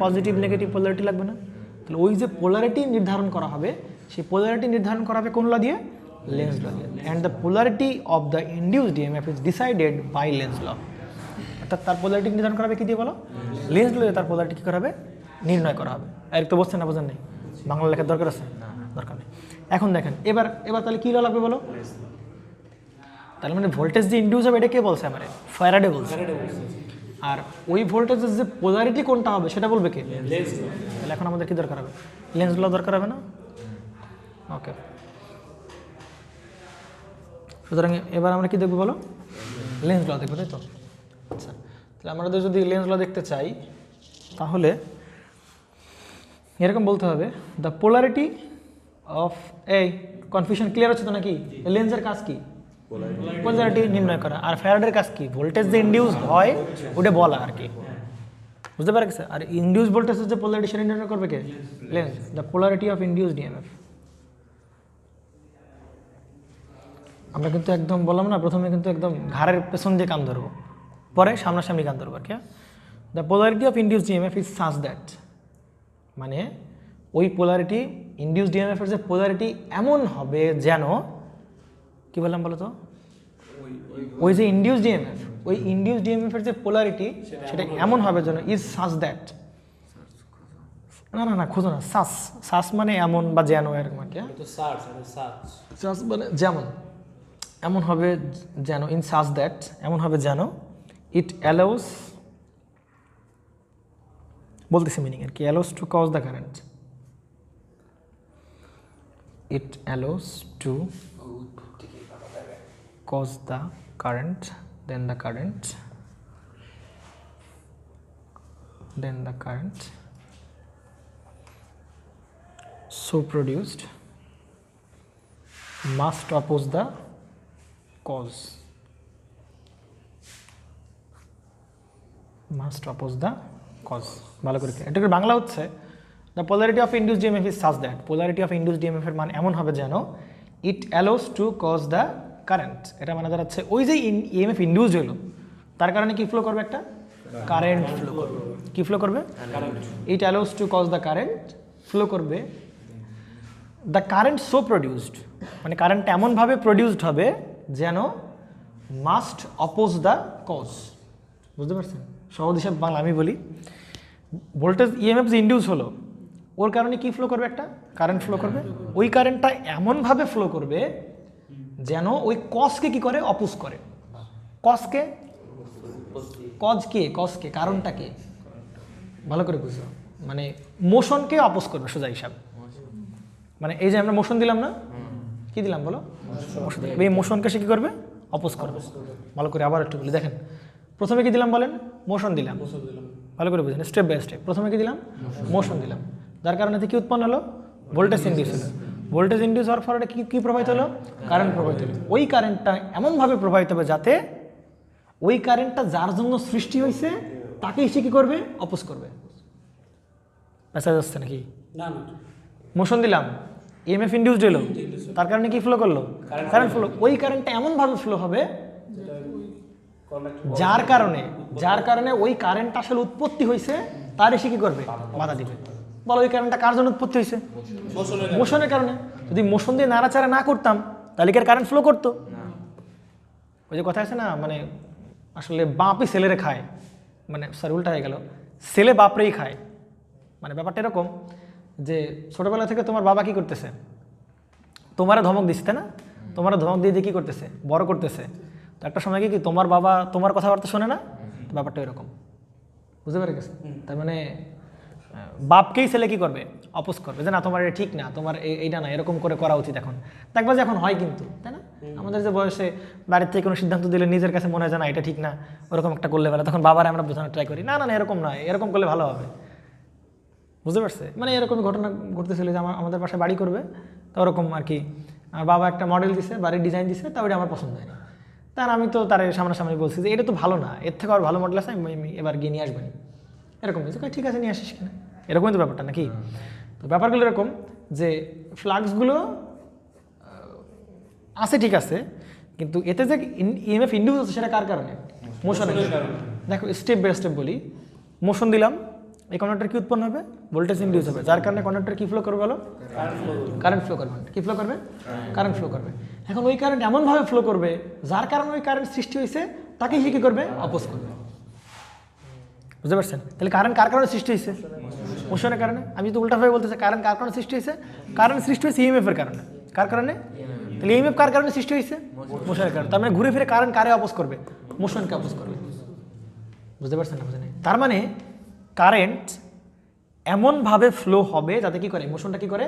পজিটিভ নেগেটিভ পোলারিটি লাগবে না? তাহলে ওই যে পোলারিটি নির্ধারণ করা হবে, সেই পোলারিটি নির্ধারণ করা হবে কোন ল দিয়ে, লেন্জ ল দিয়ে। And the polarity of the induced EMF is decided by Lenz law. অর্থাৎ তার পোলারিটি নির্ধারণ করা হবে কি দিয়ে বলো, লেন্জ ল দিয়ে তার পোলারিটি কী করা হবে, নির্ণয় করা হবে। আর একটু বসছেন না, বোঝেন নেই, বাংলা লেখার দরকার আছে, দরকার নেই। এখন দেখেন এবার তাহলে কী ল লাগবে বলো, তাহলে মানে ভোল্টেজ যে ইনডিউস হবে এটা কে বলছে, আমার ফ্যারাডে বলছে। আর ওই ভোল্টেজের যে পোলারিটি কোনটা হবে সেটা বলবে কে, লেন্জ ল। তাহলে এখন আমাদের কি দরকার হবে, লেন্জ ল দরকার হবে না? ওকে, সুতরাং এবার আমরা কি দেখবো বলো, লেন্জ ল দেখবো, তাই তো? আচ্ছা, তাহলে আমরা যদি লেন্জ ল দেখতে চাই তাহলে এরকম বলতে হবে, দ্য পোলারিটি অফ, এই কনফিউশন ক্লিয়ার হচ্ছে তো নাকি? লেন্সের কাজ কি, পোলারিটি নির্ণয় করা, আর ফ্যারাডের কাজ কি, ভোল্টেজ যে ইনডিউস হয় ওটা বলা আর কি। বুঝতে পারা গেছে? আর ইনডিউস ভোল্টেজের যে পোলারিটি সেটা নির্ণয় করবে কে, Lenz. The polarity of induced EMF. আমরা কিন্তু একদম বললাম না, প্রথমে কিন্তু একদম ঘাড়ের পেছন দিয়ে কান ধরবো, পরে সামনাসামনি কান ধরবো আর কি। The polarity of induced EMF is such that, মানে ওই পোলারিটি ইনডিউসড ইএমএফের যে পোলারিটি এমন হবে যেন, কি বললাম বলো তো, ওই যে ইনডিউসড ইএমএফ, ওই ইনডিউসড ইএমএফের যে পোলারিটি সেটা এমন হবে যেন, ইজ সাচ দ্যাট, না খোঁজো না, সাস মানে এমন বা যেন এরকম আর কি। সাস মানে যেমন, এমন হবে যেন ইন সাচ দ্যাট এমন হবে যেন ইট অ্যালাউস বলতেছে মিনিং আর কি allows to cause the current it allows to cause the current then the current so produced must oppose the cause ভালো করে এটা বাংলা হচ্ছে the polarity of induced EMF is such that polarity of induced EMF এর মান এমন হবে যেন it allows to cause the current এটা মানে দাঁড়াচ্ছে ওই যে ইএমএফ ইন্ডিউসড হলো তার কারণে কি ফ্লো করবে একটা কারেন্ট ফ্লো করবে কি ফ্লো করবে it allows to cause the current flow করবে দ্য কারেন্ট সো প্রডিউসড মানে কারেন্ট এমনভাবে প্রডিউসড হবে যেন মাস্ট অপোজ দ্য কজ বুঝতে পারছেন সহজ হিসাব বাংলা আমি বলি ভোল্টেজ ইএমএফ যে ইন্ডিউস হলো ওর কারণে কি ফ্লো করবে একটা কারেন্ট ফ্লো করবে ওই কারেন্টটা এমনভাবে ফ্লো করবে যেন ওই কজকে কি করে অপোজ করে কজকে কারণটা কি ভালো করে বুঝো মানে মোশনকে অপোজ করবে সোজা হিসাব মানে এই যে আমরা মোশন দিলাম না কি দিলাম বলো মোশন দিলাম এই মোশনকে সে কি করবে অপোজ করবে ভালো করে আবার একটু বলি দেখেন প্রথমে কি দিলাম বলেন মোশন দিলাম ভালো করে বুঝেন স্টেপ বাই স্টেপ প্রথমে কি দিলাম মোশন দিলাম যার কারণে কি উৎপন্ন হলো ভোল্টেজ ইন্ডিউস হলো ভোল্টেজ ইন্ডিউস হওয়ার ফলে কি প্রবাহিত হলো কারেন্ট প্রবাহিত হলো ওই কারেন্টটা এমনভাবে প্রবাহিত হবে যাতে ওই কারেন্টটা যার জন্য সৃষ্টি হয়েছে তাকেই সে কী করবে অপোজ করবে মেসেজ আসছে নাকি মোশন দিলাম ইএমএফ ইন্ডিউসড হলো তার কারণে কি ফ্লো করলো কারেন্ট ফ্লো ওই কারেন্টটা এমনভাবে ফ্লো হবে যার কারণে ওই কারেন্ট আসলে উৎপত্তি হয়েছে তার এসে কি করবে বাধা দিবে বলো ওই কারেন্টটা কার জন্য উৎপত্তি হয়েছে মোশনের কারণে যদি মোশন দিয়ে নাড়াচাড়া না করতাম তাহলে কি আর কারেন্ট ফ্লো করতো ওই যে কথা আছে না মানে আসলে বাপই ছেলেরে খায় মানে সরি উল্টা হয়ে গেল ছেলে বাপরেই খায় মানে ব্যাপারটা এরকম যে ছোটোবেলা থেকে তোমার বাবা কি করতেছে তোমারা ধমক দিচ্ছে তাই না তোমার ধমক দিয়ে দিয়ে কী করতেছে বড় করতেছে তো একটা সময় কি তোমার বাবা তোমার কথাবার্তা শোনে না ব্যাপারটা এরকম বুঝতে পেরে গেছে তার মানে বাপকেই ছেলে কি করবে অপোজ করবে যে না তোমার এটা ঠিক না তোমার এইটা না এরকম করে করা উচিত এখন দেখবা যে এখন হয় কিন্তু তাই না আমাদের যে বয়সে বাড়ির থেকে কোনো সিদ্ধান্ত দিলে নিজের কাছে মনে হয় যে না এটা ঠিক না ওরকম একটা করলে ভালো তখন বাবারা আমরা বোঝানোর ট্রাই করি না না না এরকম নয় এরকম করলে ভালো হবে বুঝতে পারছে মানে এরকম ঘটনা ঘটতেছিল যে আমাদের বাসায় বাড়ি করবে তো ওরকম আর কি আমার বাবা একটা মডেল দিছে বাড়ির ডিজাইন দিছে তা ওইটা আমার পছন্দ হয়নি তার আমি তো তার সামনাসামনি বলছি যে এটা তো ভালো না এর থেকে আর ভালো মডেল আছে আমি এবার গিয়ে নিয়ে আসবেন এরকম ঠিক আছে নিয়ে আসিস কিনা এরকমই তো ব্যাপারটা নাকি তো ব্যাপারগুলো এরকম যে ফ্লাক্সগুলো আছে ঠিক আছে কিন্তু এতে যে ইএমএফ ইন্ডিউস আছে সেটা কার কারণে মোশনের কারণে দেখো স্টেপ বাই স্টেপ বলি মোশন দিলাম এই কন্ডাক্টর কি উৎপন্ন হবে ভোল্টেজ ইন্ডিউস হবে যার কারণে কন্ডাক্টর কি ফ্লো করবে বলো কারেন্ট ফ্লো করবে কি ফ্লো করবে কারেন্ট ফ্লো করবে এখন ওই কারেন্ট এমনভাবে ফ্লো করবে যার কারণে ওই কারেন্ট সৃষ্টি হয়েছে তাকে সে কী করবে অপোজ করবে বুঝতে পারছেন তাহলে কারেন্ট কার কারণে সৃষ্টি হয়েছে মোশনের কারণে আমি তো উল্টাভাবে বলতেছি কারেন্ট কার কারণে সৃষ্টি হয়েছে কারেন্ট সৃষ্টি হয়েছে ইএমএফ এর কারণে কার কারণে তাহলে ইএমএফ কার কারণে সৃষ্টি হয়েছে মোশনের কারণে তার মানে ঘুরে ফিরে কারেন্ট কারে অপোজ করবে মোশনকে অপোজ করবে বুঝতে পারছেন না বুঝলেন তার মানে কারেন্ট এমনভাবে ফ্লো হবে যাতে কি করে মোশনটা কি করে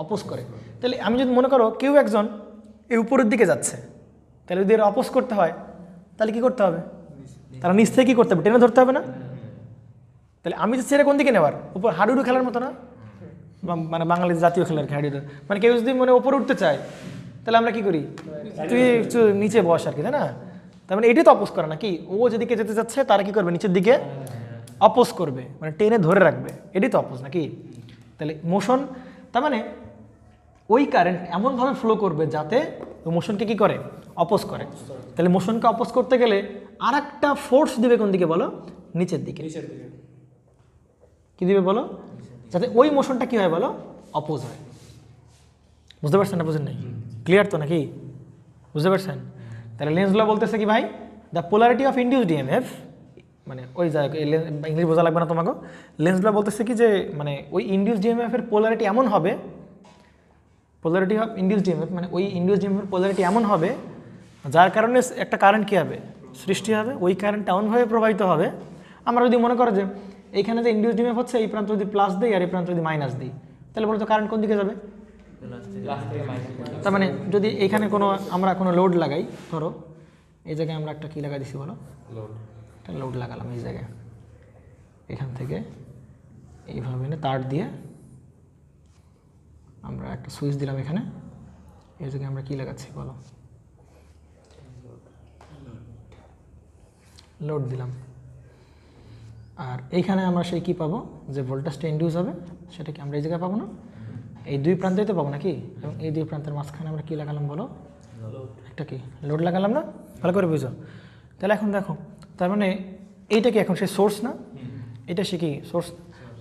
অপোজ করে তাহলে আমি যদি মনে করো কেউ একজন এই উপরের দিকে যাচ্ছে তাহলে যদি এর অপোজ করতে হয় তাহলে কি করতে হবে তারা নিচ থেকে কী করতে হবে টেনে ধরতে হবে না তাহলে আমি ছেড়ে কোন দিকে নেওয়ার উপর হাডুডু খেলার মতো না মানে বাঙালির জাতীয় খেলার হাডুডু মানে কেউ যদি মানে ওপরে উঠতে চায় তাহলে আমরা কি করি তুই একটু নিচে বস আর কি তাই না তার মানে এটাই তো অপোজ করে না কি ও যেদিকে যেতে যাচ্ছে তারা কি করবে নিচের দিকে অপোজ করবে মানে টেনে ধরে রাখবে এটাই তো অপোজ নাকি তাহলে মোশন তার মানে ওই কারেন্ট এমনভাবে ফ্লো করবে যাতে ওই মোশনকে কী করে অপোজ করে তাহলে মোশনকে অপোজ করতে গেলে আর একটা ফোর্স দিবে কোন দিকে বলো নিচের দিকে কী দিবে বলো যাতে ওই মোশনটা কী হয় বলো অপোজ হয় বুঝতে পারছেন না বুঝেন নাই ক্লিয়ার তো নাকি বুঝতে পারছেন তাহলে লেন্স ল বলতেছে কি ভাই the polarity of induced EMF মানে ওই জায়গায় ইংলিশ বোঝা লাগবে না তোমাকে লেন্স ল বলতেছে কি যে মানে ওই ইন্ডিউসড ইএমএফ এর পোলারিটি এমন হবে পোলারিটি অফ ইন্ডিউসড ইএমএফ মানে ওই ইন্ডিউসড ইএমএফ এর পোলারিটি এমন হবে যার কারণে একটা কারেন্ট কী হবে, সৃষ্টি হবে। ওই কারেন্টটা এমনভাবে প্রবাহিত হবে, আমরা যদি মনে করো যে এইখানে যে ইনডিউসড ইএমএফ হচ্ছে, এই প্রান্ত যদি প্লাস দিই আর এই প্রান্ত যদি মাইনাস দিই, তাহলে বলতো কারেন্ট কোন দিকে যাবে? তার মানে যদি এখানে আমরা কোনো লোড লাগাই, ধরো এই জায়গায় আমরা একটা কী লাগাই দিছি বলো, একটা লোড লাগালাম এই জায়গায়, এখান থেকে এইভাবে এনে তার দিয়ে আমরা একটা সুইচ দিলাম এখানে, এই জায়গায় আমরা কী লাগাচ্ছি বলো, লোড দিলাম। আর এইখানে আমরা সেই কী পাবো, যে ভোল্টেজটা ইনডিউস হবে সেটা কি আমরা এই জায়গায় পাবো না, এই দুই প্রান্তেই তো পাবো নাকি। এবং এই দুই প্রান্তের মাঝখানে আমরা কী লাগালাম বলো, একটা কি লোড লাগালাম না, ভালো করে বুঝো। তাহলে এখন দেখো, তার মানে এইটা কি এখন সেই সোর্স না, এটা সে কি সোর্স,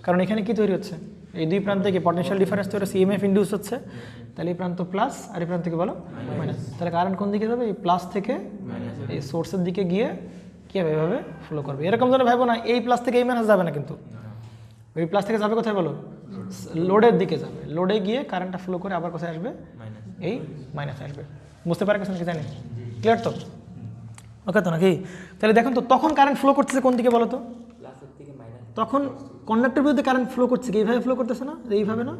কারণ এখানে কি তৈরি হচ্ছে, এই দুই প্রান্তে কি পটেনশিয়াল ডিফারেন্স তৈরি হচ্ছে, ইএমএফ ইনডিউস হচ্ছে। তাহলে এই প্রান্ত প্লাস আর এই প্রান্ত থেকে বলো মাইনাস, তাহলে কারেন্ট কোন দিকে যাবে, এই প্লাস থেকে এই সোর্সের দিকে গিয়ে কী হবে, এভাবে ফ্লো করবে। এরকম যেন ভাবো না এই প্লাস থেকে এই মাইনাস যাবে না, কিন্তু ওই প্লাস থেকে যাবে কোথায় বলো, লোডের দিকে যাবে, লোডে গিয়ে কারেন্টটা ফ্লো করে আবার কোথায় আসবে, এই মাইনাস আসবে। বুঝতে পারে কিছু নাকি, জানি ক্লিয়ার তো, ওকে তো নাকি। তাহলে দেখুন তো তখন কারেন্ট ফ্লো করতেছে কোন দিকে বলো তো, তখন কন্ডাক্টর বিরুদ্ধে কারেন্ট ফ্লো করছে কি এইভাবে ফ্লো করতেছে না, এইভাবে না,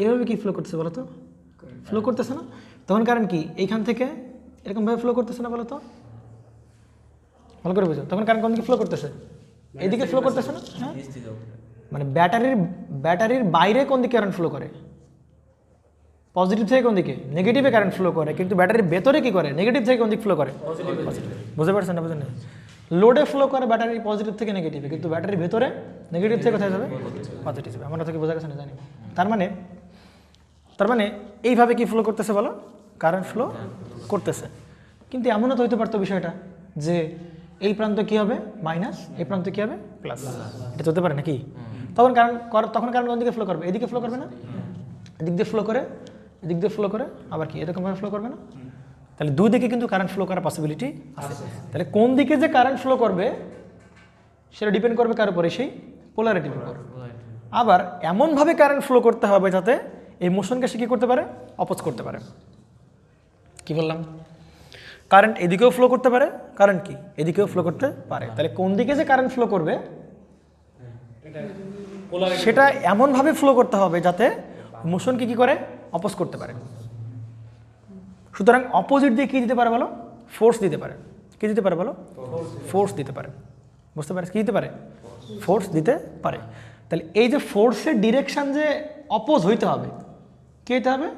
এইভাবে কি ফ্লো করতেছে বলো তো, ফ্লো করতেছে না। তখন কারেন্ট কি এইখান থেকে এরকমভাবে ফ্লো করতেছে না বলো তো, ভালো করে বুঝো। তখন কারেন্ট কোন দিকে ফ্লো করতেছে, এইদিকে ফ্লো করতেছে না। হ্যাঁ, মানে ব্যাটারির বাইরে কোন দিকে কারেন্ট ফ্লো করে, পজিটিভ থেকে কোন দিকে, নেগেটিভে কারেন্ট ফ্লো করে, কিন্তু ব্যাটারির ভেতরে কি করে, নেগেটিভ থেকে কোন দিকে ফ্লো করে, বুঝতে পারছেন না, বুঝলেন? লোডে ফ্লো করে ব্যাটারি পজিটিভ থেকে নেগেটিভে, কিন্তু ব্যাটারির ভেতরে নেগেটিভ থেকে কোথায় যাবে, পজিটিভ যাবে। আমরা থেকে বোঝা গেছে না, জানি। তার মানে এইভাবে কি ফ্লো করতেছে বলো, কারেন্ট ফ্লো করতেছে। কিন্তু এমনও তো হইতে পারতো বিষয়টা যে এই প্রান্ত কি হবে মাইনাস, এই প্রান্ত কি হবে প্লাস, এটা হতে পারে নাকি। তখন কারেন্ট কোন দিকে ফ্লো করবে, এদিকে ফ্লো করবে না, এদিক দিয়ে ফ্লো করে, এদিক দিয়ে ফ্লো করে, আবার কি এরকমভাবে ফ্লো করবে না। তাহলে দুই দিকে কিন্তু কারেন্ট ফ্লো করার পসিবিলিটি আছে। তাহলে কোন দিকে যে কারেন্ট ফ্লো করবে সেটা ডিপেন্ড করবে কার উপরে, সেই পোলারিটির উপর। আবার এমনভাবে কারেন্ট ফ্লো করতে হবে যাতে এই মোশনকে সে কী করতে পারে, অপোজ করতে পারে। কি বললাম, কারেন্ট এদিকেও ফ্লো করতে পারে, কারেন্ট কি এদিকেও ফ্লো করতে পারে। তাহলে কোন দিকে যে কারেন্ট ফ্লো করবে সেটা এমনভাবে ফ্লো করতে হবে যাতে মোশনকে কী করে, অপোজ করতে পারে। সুতরাং অপোজিট দিয়ে কী দিতে পারে বলো, ফোর্স দিতে পারে। কী দিতে পারে বলো, ফোর্স দিতে পারে। বুঝতে পারে, কী দিতে পারে, ফোর্স দিতে পারে। তাহলে এই যে ফোর্সের ডিরেকশান যে অপোজ হইতে হবে, কী হইতে হবে,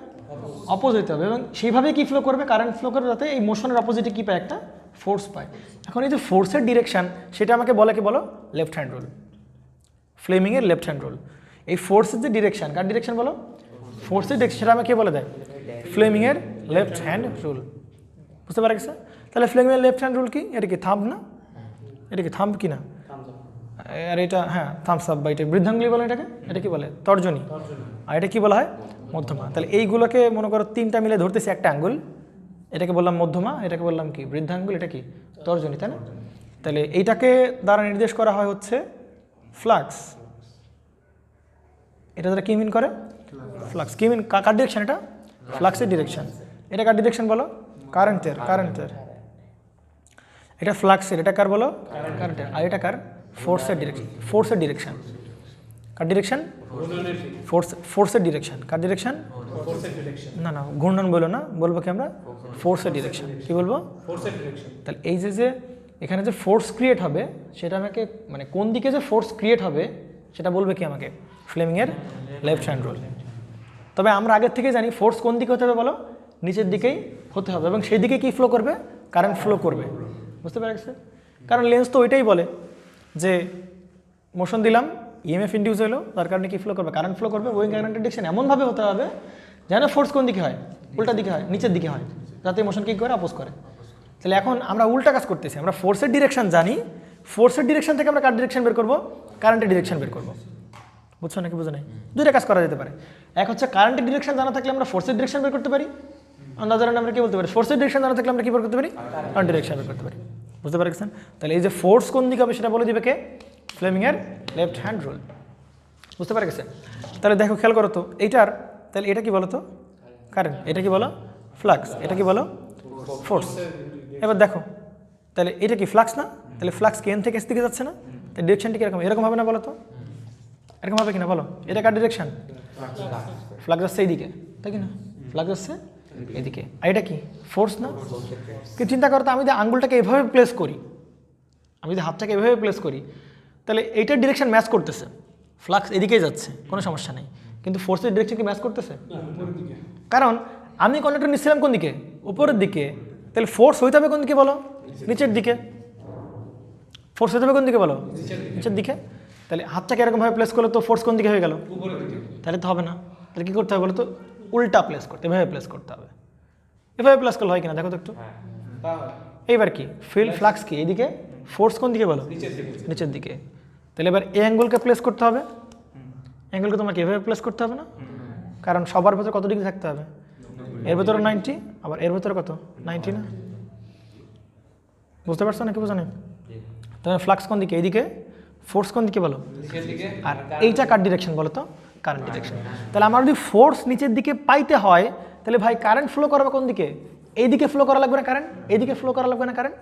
অপোজ হইতে হবে। এবং সেইভাবে কি ফ্লো করবে, কারেন্ট ফ্লো করবে যাতে এই মোশনের অপোজিটে কী পায়, একটা ফোর্স পায়। এখন এই যে ফোর্সের ডিরেকশান সেটা আমাকে বলে কি বলো, লেফট হ্যান্ড রুল, ফ্লেমিংয়ের লেফট হ্যান্ড রুল। এই ফোর্সের যে ডিরেকশান, কার ডিরেকশান বলো, ফোর্সের ডিরেকশন, সেটা আমাকে বলে দেয় ফ্লেমিংয়ের লেফট হ্যান্ড রুল। বুঝতে পারা গেছে। তাহলে ফ্লেমিংয়ের লেফট হ্যান্ড রুল কি, এটা কি থাম্ব না, এটা কি থাম্ব কি না, আর এটা হ্যাঁ থামস আপ বা এটা বৃদ্ধাঙ্গুলি বলে, এটাকে এটা কি বলে, তর্জনী। আর এটা কি বলা হয়, মধ্যমা। তাহলে এইগুলোকে মনে করো তিনটা মিলে ধরতেছি একটা আঙ্গুল, এটাকে বললাম মধ্যমা, এটাকে বললাম কি বৃদ্ধাঙ্গুল, এটা কি তর্জনী, তাই না। তাহলে এইটাকে দ্বারা নির্দেশ করা হয় হচ্ছে ফ্লাক্স। এটা দ্বারা কি মিন করে, ফ্লাক্স। কি মিন, কার ডিরেকশন, এটা ফ্লাক্সের ডিরেকশন। এটা কার ডিরেকশন বলো, কারেন্টের। এটা ফ্লাক্সের, এটা কার বলো, কারেন্টের। আর এটা কার, ফোর্সের ডিরেকশন। ফোর্সের ডিরেকশন কার ডিরেকশন, ফোর্সের ডিরেকশন। কার ডিরেকশন, না না ঘূর্ণন বলো না, বলবো কি আমরা ফোর্সের ডিরেকশন। কি বলবো, ফোর্সের ডিরেকশন। তাহলে এই যে এখানে যে ফোর্স ক্রিয়েট হবে সেটা আমাকে, মানে কোন দিকে যে ফোর্স ক্রিয়েট হবে সেটা বলবে কি আমাকে, ফ্লেমিংয়ের লেফট হ্যান্ড রুল। তবে আমরা আগের থেকে জানি ফোর্স কোন দিকে হতে হবে বলো, নিচের দিকেই হতে হবে, এবং সেই দিকে কি ফ্লো করবে, কারেন্ট ফ্লো করবে। বুঝতে পেরেছে। কারণ লেন্স তো ওইটাই বলে যে মোশন দিলাম, ইএমএফ ইনডিউস হলো, তার কারণে কি ফ্লো করবে, কারেন্ট ফ্লো করবে। ওই কারেন্টের ডিরেকশন এমনভাবে হতে হবে যেন ফোর্স কোন দিকে হয়, উল্টা দিকে হয়, নিচের দিকে হয়, যাতে মোশন কি করে, অপোজ করে। তাহলে এখন আমরা উল্টা কাজ করতেছি, আমরা ফোর্সের ডিরেকশন জানি, ফোর্সের ডিরেকশন থেকে আমরা কার ডিরেকশন বের করবো, কারেন্টের ডিরেকশন বের করবো। বুঝছো নাকি, বুঝো নাই, দুইটা কাজ করা যেতে পারে। এক হচ্ছে কারেন্টের ডিরেকশন জানা থাকলে আমরা ফোর্সের ডিরেকশন বের করতে পারি, আন্দাজের আমরা কি বলতে পারি, ফোর্সের ডিরেকশন জানা থাকলে আমরা কি বের করতে পারি, কারেন্ট ডিরেকশন বের করতে পারি। বুঝতে পারছেন। তাহলে এই যে ফোর্স কোন দিকে হবে সেটা বলে দিবে কে, ফ্লেমিংয়ের লেফট হ্যান্ড রুল। বুঝতে পারা গেছে। তাহলে দেখো খেয়াল করো তো এইটার, তাহলে এটা কি বলো তো, কারেন্ট, এটা কি বলো ফ্লাক্স, এটা কি বলো ফোর্স। এবার দেখো তাহলে এটা কি ফ্লাক্স না, তাহলে ফ্লাক্স কি এন থেকে এস দিকে যাচ্ছে না, তাহলে ডিরেকশনটা কি এরকম হবে না বলো তো, এরকম হবে কিনা বলো, এটা কার ডিরেকশন, ফ্লাক্স যাচ্ছে এইদিকে তাই কি না, ফ্লাক্স যাচ্ছে এদিকে, আর এটা কি ফোর্স না। কি চিন্তা করো তো, আমি যদি আঙ্গুলটাকে এভাবে প্লেস করি, আমি যদি হাতটাকে এভাবে প্লেস করি, তাহলে এইটার ডিরেকশন ম্যাচ করতেছে, ফ্লাক্স এদিকেই যাচ্ছে কোনো সমস্যা নেই, কিন্তু ফোর্সের ডিরেকশন কি ম্যাচ করতেছে, কারণ আমি কন্ডাক্টর নিচ্ছিলাম কোন দিকে, উপরের দিকে, তাহলে ফোর্স হইতে হবে কোন দিকে বলো, নিচের দিকে, ফোর্স হইতে হবে কোন দিকে বলো, নিচের দিকে, তাহলে হাতটাকে এরকমভাবে প্লেস করলে তো ফোর্স কোন দিকে হয়ে গেল, তাহলে তো হবে না, তাহলে কী করতে হবে বলো তো, উল্টা প্লেস করতে, এভাবে প্লেস করতে হবে, এভাবে প্লেস করলে হয় কিনা দেখো তো একটু। এইবার কি ফিল্ড ফ্লাক্স কি এইদিকে, ফোর্স কোন দিকে বলো, নিচের দিকে, তাহলে এবার এই অ্যাঙ্গেলকে প্লেস করতে হবে, অ্যাঙ্গেলকে তোমাকে এভাবে প্লেস করতে হবে না, কারণ সবার ভেতরে কত ডিগ্রি থাকতে হবে, এর ভেতরে 90, আবার এর ভেতরে কত 90 না, বুঝতে পারছো নাকি বোঝা নেই, তাহলে ফ্লাক্স কোন দিকে এইদিকে, ফোর্স কোন দিকে বলো, আর এইটা কার ডিরেকশন বলো তো, কারেন্ট ডিরেকশন। তাহলে আমার যদি ফোর্স নিচের দিকে পাইতে হয়, তাহলে ভাই কারেন্ট ফ্লো করবে কোন দিকে, এইদিকে ফ্লো করা লাগবে না কারেন্ট, এইদিকে ফ্লো করা লাগবে না কারেন্ট,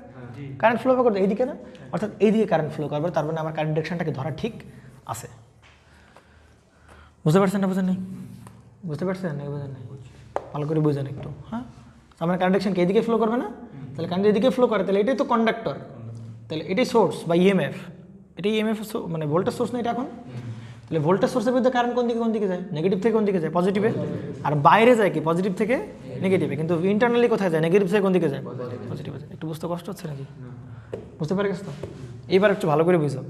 কারেন্ট ফ্লো করবে এইদিকে না, অর্থাৎ এইদিকে কারেন্ট ফ্লো করবে, তার মানে আমার কারেন্ট ডিরেকশনটাকে ধরা ঠিক আছে। বুঝতে পারছেন না বুঝেন নেই, বুঝতে পারছেন না বুঝেন নেই, ভালো করে বুঝেন একটু। হ্যাঁ, আমার কারেন্ট ডিরেকশন কি এদিকে ফ্লো করবে না, তাহলে কারেন্ট এদিকে ফ্লো করে, তাহলে এটাই তো কন্ডাক্টর, তাহলে এটাই সোর্স বা ইএমএফ, এটাই ইএমএফ মানে ভোল্টেজ সোর্স না এটা এখন, তাহলে ভোল্টেজ সোর্সের মধ্যে কারেন্ট কোন দিকে যায়, নেগেটিভ থেকে কোন দিকে যায়, পজিটিভে, আর বাইরে যায় কি পজিটিভ থেকে নেগেটিভে, কিন্তু ইন্টারনালি কোথায় যায়, নেগেটিভ থেকে কোন দিকে যায়, পজিটিভে যায়। একটু বুঝতে কষ্ট হচ্ছে নাকি, বুঝতে পারে গেছো তো, এইবার একটু ভালো করে বুঝো,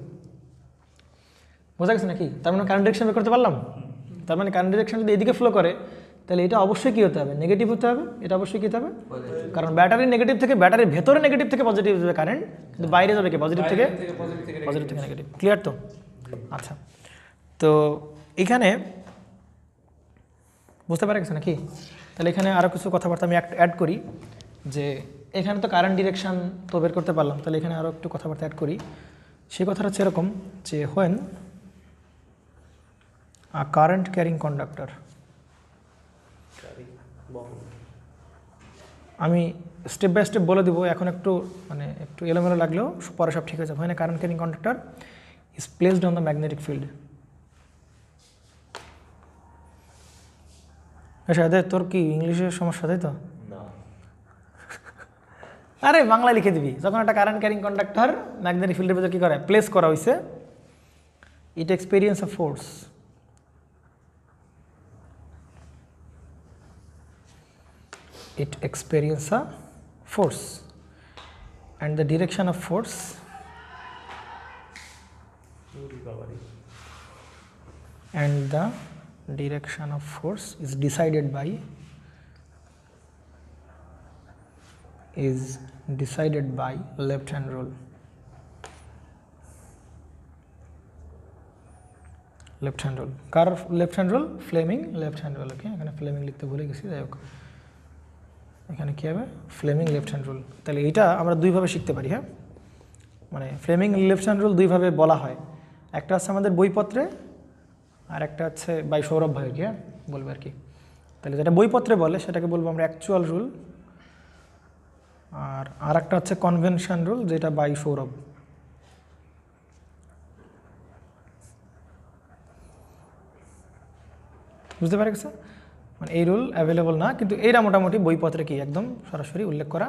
বোঝা গেছে নাকি, তার মানে কারেন্ট ডিরেকশন বের করতে পারলাম, তার মানে কারেন্ট ডিরেকশন যদি এদিকে ফ্লো করে, তাহলে এটা অবশ্যই কী হতে হবে, নেগেটিভ হতে হবে, এটা অবশ্যই কী হতে হবে, কারণ ব্যাটারি নেগেটিভ থেকে, ব্যাটারির ভেতরে নেগেটিভ থেকে পজিটিভ যাবে কারেন্ট, কিন্তু বাইরে যাবে কি পজিটিভ থেকে নেগেটিভ। ক্লিয়ার তো? আচ্ছা, তো এখানে বুঝতে পারা গেছে নাকি, তাহলে এখানে আরও কিছু কথাবার্তা আমি অ্যাড করি, যে এখানে তো কারেন্ট ডিরেকশন তো বের করতে পারলাম, তাহলে এখানে আরও একটু কথাবার্তা অ্যাড করি। সেই কথাটা হচ্ছে এরকম যে when a current carrying conductor, আমি স্টেপ বাই স্টেপ বলে দিব, এখন একটু মানে একটু এলোমেলো লাগলেও পরে সব ঠিক হয়ে যাবে। When a current carrying conductor is placed on the magnetic field. তোর কি ইংলিশের সমস্যা তাই তো? আরে বাংলায় লিখে দিবি, যখন একটা কারেন্ট ক্যারিং কন্ডাক্টর ম্যাগনেটিক ফিল্ডের ভিতরে কী করে প্লেস করা হয়েছে, it experience a force, it experience a force and the direction of force is decided by left hand rule. Left hand rule, কার left hand rule? Fleming left hand rule. Okay, এখানে Fleming লিখতে ভুলে গেছি, যাই হোক এখানে কী হবে, Fleming left hand rule. তাহলে এটা আমরা দুইভাবে শিখতে পারি। হ্যাঁ, মানে ফ্লেমিং লেফট হ্যান্ড রুল দুইভাবে বলা হয়, একটা হচ্ছে আমাদের বইপত্রে, আর একটা হচ্ছে বাই সৌরভ ভাই, হ্যাঁ বলবে আর কি। তাহলে যেটা বইপত্রে বলে সেটাকে বলবো আমরা অ্যাকচুয়াল রুল, আর একটা হচ্ছে কনভেনশন রুল, যেটা বাই সৌরভ। বুঝতে পারে গেছে, মানে এই রুল অ্যাভেলেবল না, কিন্তু এইটা মোটামুটি বইপত্রে কি একদম সরাসরি উল্লেখ করা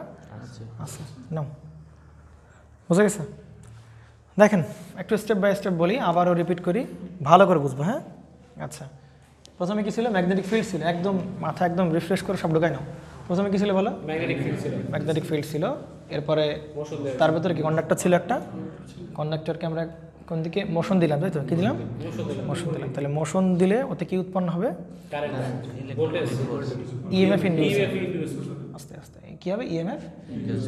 আছে। নাও, বুঝে গেছে? দেখেন একটু স্টেপ বাই স্টেপ বলি, আবারও রিপিট করি, ভালো করে বুঝবো। হ্যাঁ, আচ্ছা, প্রথমে কি ছিল? ম্যাগনেটিক ফিল্ড ছিল। একদম মাথা একদম রিফ্রেশ করে সব ঢুকাই নাও। প্রথমে কি ছিল বলো? ম্যাগনেটিক ফিল্ড ছিল। এরপরে তার ভেতরে কি কন্ডাক্টর ছিল একটা, কন্ডাক্টরকে আমরা কোন দিকে মোশন দিলাম, তাই তো? কি দিলাম? মোশন দিলাম। তাহলে মোশন দিলে ওতে কি উৎপন্ন হবে? EMF induce. আস্তে আস্তে কি হবে? ইএমএফ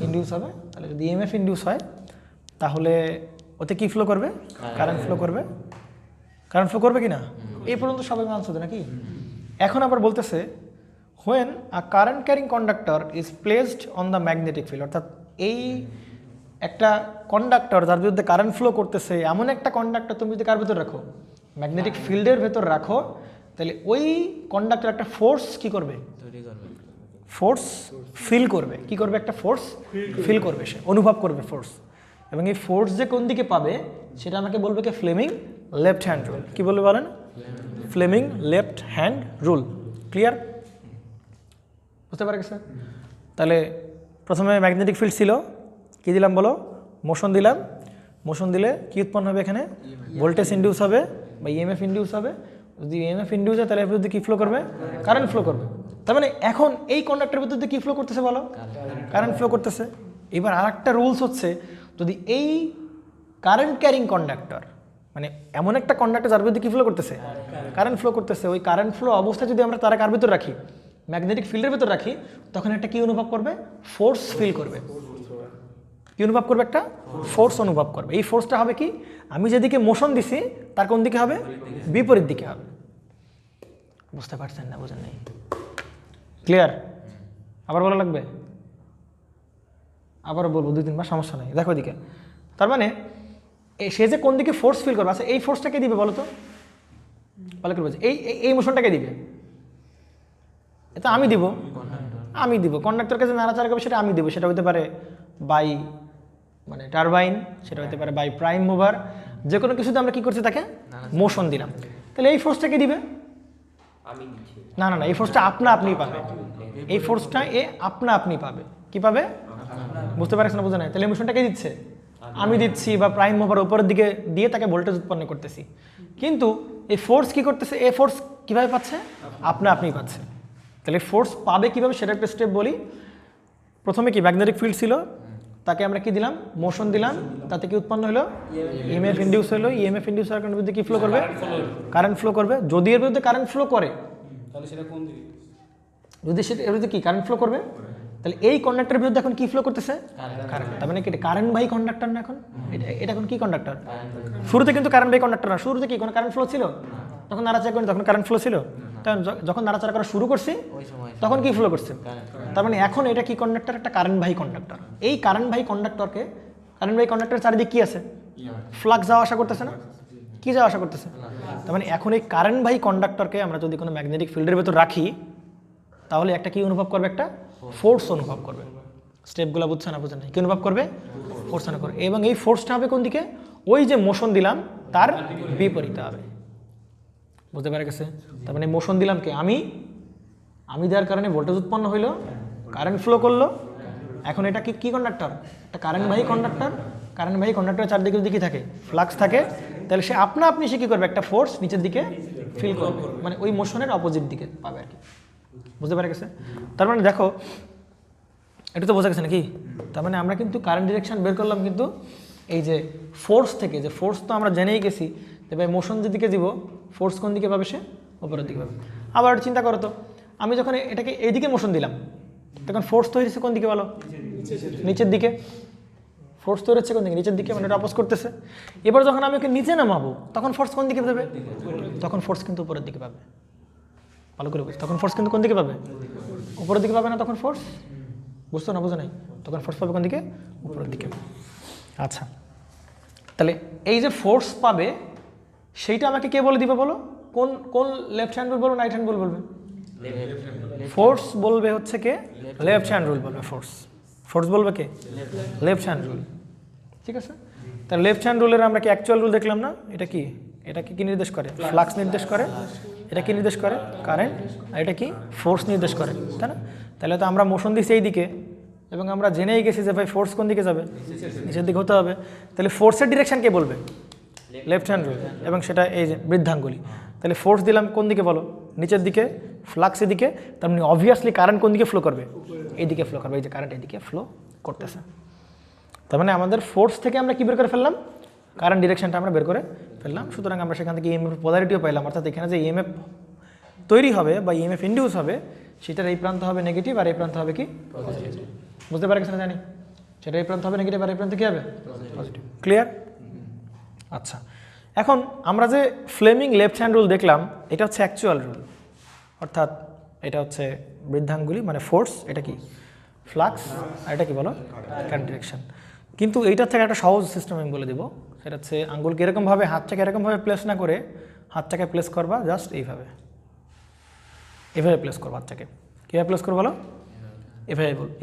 ইনডিউস হবে। তাহলে যদি ইএমএফ ইনডিউস হয় তাহলে ওতে কি ফ্লো করবে? কারেন্ট ফ্লো করবে। কারেন্ট ফ্লো করবে কি না? এই পর্যন্ত সবাই মানছে নাকি? এখন আবার বলতেছে when a current carrying conductor is placed on the magnetic field, অর্থাৎ এই একটা কন্ডাক্টর যার বিরুদ্ধে কারেন্ট ফ্লো করতেছে, এমন একটা কন্ডাক্টর তুমি যদি কার ভেতর রাখো? ম্যাগনেটিক ফিল্ডের ভেতর রাখো, তাহলে ওই কন্ডাক্টর একটা ফোর্স কি করবে? ফোর্স ফিল করবে। কি করবে? একটা ফোর্স ফিল করবে, সে অনুভব করবে ফোর্স। এবং এই ফোর্স যে কোন দিকে পাবে সেটা আমাকে বলবে কি ফ্লেমিং লেফট হ্যান্ড রুল। কি বলবে বলেন? Fleming left hand rule. Clear? বুঝতে পারে স্যার? তাহলে প্রথমে ম্যাগনেটিক ফিল্ড ছিল, কি দিলাম বলো? মোশন দিলাম। মোশন দিলে কি উৎপন্ন হবে? এখানে ভোল্টেজ ইন্ডিউস হবে বা ইএমএফ ইন্ডিউস হবে। যদি ইএমএফ ইন্ডিউস হয় তাহলে এর ভিতরে কি ফ্লো করবে? কারেন্ট ফ্লো করবে। তার মানে এখন এই কন্ডাক্টরের ভিতরে কি ফ্লো করতেছে বলো? কারেন্ট ফ্লো করতেছে। এবার আর একটা রুলস হচ্ছে, যদি এই কারেন্ট ক্যারিং কন্ডাক্টর, মানে এমন একটা কন্ডাক্টর যার ভিতরে কি ফ্লো করতেছে? কারেন্ট ফ্লো করতেছে, ওই কারেন্ট ফ্লো অবস্থা যদি আমরা তারা কার ভিতর রাখি? ম্যাগনেটিক ফিল্ডের ভিতর রাখি, তখন একটা কি অনুভব করবে? ফোর্স ফিল করবে। কি অনুভব করবে? একটা ফোর্স অনুভব করবে। এই ফোর্সটা হবে কি? আমি যেদিকে মোশন দিছি তার কোন দিকে হবে? বিপরীত দিকে হবে। বুঝতে পারছেন না? বুঝেন নাই? ক্লিয়ার? আবার বলা লাগবে? আবার বলবো 2-3 বার, সমস্যা নেই। দেখো এদিকে, তার মানে সে যে কোন দিকে ফোর্স ফিল করবে, আচ্ছা এই ফোর্সটাকে দিবে বলো তো? ভালো করে বলছি, এই মোশনটাকে দিবে? এটা আমি দিব? আমি দিব। কন্ডাক্টরকে যে নাড়াচাড়া করবে সেটা আমি দিব। সেটা হতে পারে বাই মানে টারবাইন, সেটা হতে পারে বাই প্রাইম মুভার। যে কোনো কিছুতে আমরা কি করছি? তাকে মোশন দিলাম। তাহলে এই ফোর্সটাকে দিবে? না না না, এই ফোর্সটা আপনা আপনি পাবে। এই ফোর্সটা আপনা আপনি পাবে। কি পাবে? বুঝতে পারছেন না? বুঝে নাই? তাহলে মোশনটাকে দিচ্ছে? আমি দিচ্ছি, বা প্রাইম মুভার উপরের দিকে দিয়ে তাকে ভোল্টেজ উৎপন্ন করতেছি। কিন্তু এই ফোর্স কি করতেছে? এই ফোর্স কিভাবে পাচ্ছে? আপনা আপনি পাচ্ছে। তাহলে ফোর্স পাবে কিভাবে সেটা একটা স্টেপ বলি। প্রথমে কি ম্যাগনেটিক ফিল্ড ছিল, তাকে আমরা কি দিলাম? মোশন দিলাম। তাতে কি উৎপন্ন হলো? ইএমএফ ইন্ডিউস হলো। ইএমএফ ইন্ডিউস হওয়ার কারণে কি ফ্লো করবে? কারেন্ট ফ্লো করবে। যদি এর বিরুদ্ধে কারেন্ট ফ্লো করে, তাহলে সেটা কোন দিকে? যদি সেটা এর বিরুদ্ধে কি কারেন্ট ফ্লো করবে, তাহলে এই কন্ডাক্টরের বিরুদ্ধে এখন কি ফ্লো করতেছে? কারেন্ট। তার মানে কি এটা কারেন্ট বাই কন্ডাক্টর না? এখন এটা এখন কি কন্ডাক্টর? শুরুতে কিন্তু কারেন্ট বাই কন্ডাক্টর না। শুরুতে কি কোনো কারেন্ট ফ্লো ছিল? তখন নাড়াচাড়া করি তখন কারেন্ট ফ্লো ছিল। তখন যখন নাড়াচাড়া করা শুরু করছি তখন কি ফ্লো করছে? তার মানে এখন এটা কি কন্ডাক্টর? একটা কারেন্ট বাই কন্ডাক্টর। এই কারেন্ট বাই কন্ডাক্টরকে, কারেন্ট বাই কন্ডাক্টরের চারিদিকে কি আছে? ফ্লাক্স যাওয়া আসা করতেছে না? কি যাওয়া আসা করতেছে? তার মানে এখন এই কারেন্ট বাই কন্ডাক্টরকে আমরা যদি কোনো ম্যাগনেটিক ফিল্ডের ভেতর রাখি, তাহলে একটা কি অনুভব করবে? একটা ফোর্স অনুভব করবে। স্টেপগুলো বুঝছে না? বুঝে নাই? কি অনুভব করবে? ফোর্স অনুভব করবে। এবং এই ফোর্সটা হবে কোন দিকে? ওই যে মোশন দিলাম তার বিপরীতে হবে। বুঝতে পারা গেছে? তার মানে মোশন দিলাম কে? আমি দেওয়ার কারণে ভোল্টেজ উৎপন্ন হইলো, কারেন্ট ফ্লো করলো। এখন এটা কি কন্ডাক্টর? একটা কারেন্ট বাহী কন্ডাক্টর। কারেন্ট বাহী কন্ডাক্টরের চারদিকে যদি কি থাকে? ফ্লাক্স থাকে। তাহলে সে আপনা আপনি সে কী করবে? একটা ফোর্স নিচের দিকে ফিল করবে, মানে ওই মোশনের অপোজিট দিকে পাবে আর কি। বুঝতে পারা গেছে? তার মানে দেখো, এটা তো বোঝা গেছে নাকি? তার মানে আমরা কিন্তু কারেন্ট ডিরেকশন বের করলাম কিন্তু এই যে ফোর্স থেকে। যে ফোর্স তো আমরা জেনেই গেছি যে ভাই মোশন যেদিকে দিব ফোর্স কোন দিকে পাবে? সে উপরের দিকে পাবে। আবার চিন্তা করো তো, আমি যখন এটাকে এইদিকে মোশন দিলাম তখন ফোর্স তৈরি হচ্ছে কোন দিকে বলো? নিচের দিকে। ফোর্স তৈরি হচ্ছে কোন দিকে? নিচের দিকে, মানে এটা অপোজ করতেছে। এবার যখন আমি ওকে নিচে নামাবো তখন ফোর্স কোন দিকে পাবে? তখন ফোর্স কিন্তু উপরের দিকে পাবে। ভালো করে বুঝ, তখন ফোর্স কিন্তু কোন দিকে পাবে? উপরের দিকে পাবে না তখন ফোর্স? বুঝতো না? বুঝো নাই? তখন ফোর্স পাবে কোন দিকে? উপরের দিকে। আচ্ছা, তাহলে এই যে ফোর্স পাবে সেইটা আমাকে কে বলে দিবে বলো? কোন কোন লেফট হ্যান্ড রুল বলবো, রাইট হ্যান্ড রুল বলবে? ফোর্স বলবে হচ্ছে কে? লেফট হ্যান্ড রুল বলবে। ফোর্স বলবে কে? Left hand rule. ঠিক আছে? তাহলে লেফট হ্যান্ড রুলের আমরা কি অ্যাকচুয়াল রুল দেখলাম না? এটা কি? এটা কি নির্দেশ করে? ফ্লাক্স নির্দেশ করে। এটা কি নির্দেশ করে? কারেন্ট। আর এটা কি? ফোর্স নির্দেশ করে, তাই না? তাহলে তো আমরা মোশন দিচ্ছি এই দিকে এবং আমরা জেনেই গেছি যে ভাই ফোর্স কোন দিকে যাবে? নিচের দিকে হতে হবে। তাহলে ফোর্সের ডিরেকশন কে বলবে? Left hand rule. এবং সেটা এই যে বৃদ্ধাঙ্গুলি। তাহলে ফোর্স দিলাম কোন দিকে বলো? নিচের দিকে, ফ্লাক্স এদিকে। তার মানে অবভিয়াসলি কারেন্ট কোন দিকে ফ্লো করবে? এইদিকে ফ্লো করবে। এই যে কারেন্ট এদিকে ফ্লো করতেছে। তার মানে আমাদের ফোর্স থেকে আমরা কি বের করে ফেললাম? কারেন্ট ডিরেকশনটা আমরা বের করে ফেললাম। সুতরাং আমরা সেখান থেকে ইএমএফ পোলারিটিও পাইলাম। অর্থাৎ এখানে যে ইএমএফ তৈরি হবে বা ইএমএফ ইন্ডিউস হবে সেটার এই প্রান্ত হবে নেগেটিভ আর এই প্রান্ত হবে কি? পজিটিভ। বুঝতে পারে কিনা জানি? সেটা এই প্রান্ত হবে নেগেটিভ আর এই প্রান্ত কি হবে? পজিটিভ। ক্লিয়ার? আচ্ছা, এখন আমরা যে ফ্লেমিং লেফট হ্যান্ড রুল দেখলাম এটা হচ্ছে অ্যাকচুয়াল রুল। অর্থাৎ এটা হচ্ছে বৃদ্ধাঙ্গুলি মানে ফোর্স, এটা কি? ফ্লাক্স। আর এটা কি বলো? Current direction. কিন্তু এইটার থেকে একটা সহজ সিস্টেম আমি বলে দেবো। সেটা হচ্ছে আঙ্গুলকে এরকমভাবে, হাতটাকে এরকমভাবে প্লেস না করে হাতটাকে প্লেস করবা জাস্ট এইভাবে। এভাবে প্লেস করবো হাতটাকে। কীভাবে প্লেস করবো বলো?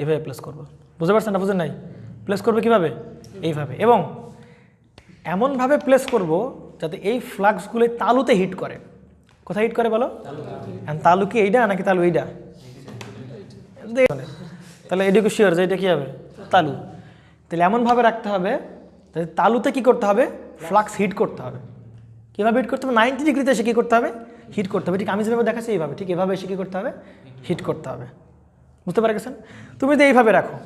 এভাবে প্লেস করবো। বুঝতে পারছেন না? বুঝেন নাই? প্লেস করবে কীভাবে? এইভাবে, এবং এমনভাবে প্লেস করব যাতে এই ফ্লাক্সগুলো তালুতে হিট করে। কোথায় হিট করে বলো? তালু কি এইটা নাকি তালু এইটা? তাহলে এটুকু শিওর যে এটা কী হবে? তালু। তাহলে এমনভাবে রাখতে হবে যাতে তালুতে কী করতে হবে? ফ্লাক্স হিট করতে হবে। কীভাবে হিট করতে হবে? 90 ডিগ্রিতে এসে কী করতে হবে? হিট করতে হবে। ঠিক আমি যেভাবে দেখাচ্ছি এইভাবে, ঠিক এভাবে এসে কী করতে হবে? হিট করতে হবে। বুঝতে পারে গেছেন? তুমি যদি এইভাবে রাখো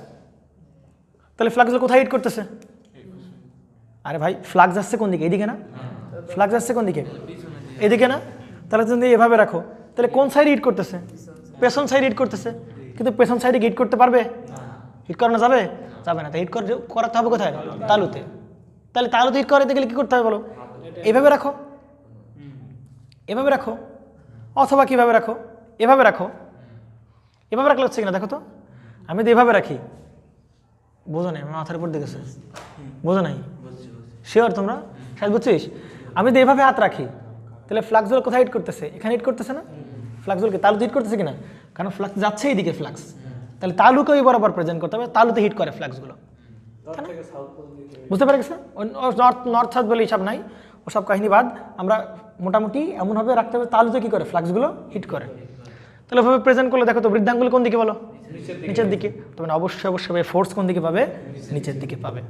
তাহলে ফ্লাক্সগুলো কোথায় হিট করতেছে? আরে ভাই, ফ্লাক্স যাচ্ছে কোন দিকে? এইদিকে না? ফ্লাক্স যাচ্ছে কোন দিকে? এদিকে না? তাহলে তুমি এভাবে রাখো, তাহলে কোন সাইডে হিট করতেছে? পেছন সাইডে হিট করতেছে। কিন্তু পেছন সাইডে হিট করতে পারবে? হিট করানো যাবে? যাবে না। তাই হিট করাতে হবে কোথায়? তালুতে। তাহলে তালুতে হিট করাতে গেলে কী করতে হবে বলো? এভাবে রাখো, এভাবে রাখো, অথবা কীভাবে রাখো? এভাবে রাখো। এভাবে রাখলে হচ্ছে কিনা দেখো তো। আমি তো এভাবে রাখি। বোঝো নাই? আমার মাথার উপর দেখেছে, বোঝো নাই? শিওর তোমরা? শায়দ বুঝছিস? আমি তো এভাবে হাত রাখি, তাহলে ফ্লাক্সগুলো কোথায় হিট করতেছে? এখানে হিট করতেছে না? ফ্লাক্সগুলোকে তালুতে হিট করতেছে কিনা? কারণ ফ্লাক্স যাচ্ছে এইদিকে ফ্লাক্স, তাহলে তালুকে ওই বরাবর প্রেজেন্ট করতে হবে। তালুতে হিট করে ফ্লাক্সগুলো। বুঝতে পারে গেছে? নর্থ সাউথ বলে হিসাব নাই, ওসব কাহিনী বাদ। আমরা মোটামুটি এমনভাবে রাখতে হবে তালুতে কী করে? ফ্লাক্সগুলো হিট করে। তাহলে ওভাবে প্রেজেন্ট করলে দেখো তো বৃদ্ধাঙ্গুল কোন দিকে বলো? নিচের দিকে। তবে অবশ্যই ফোর্স কোন দিকে পাবে? নিচের দিকে পাবে।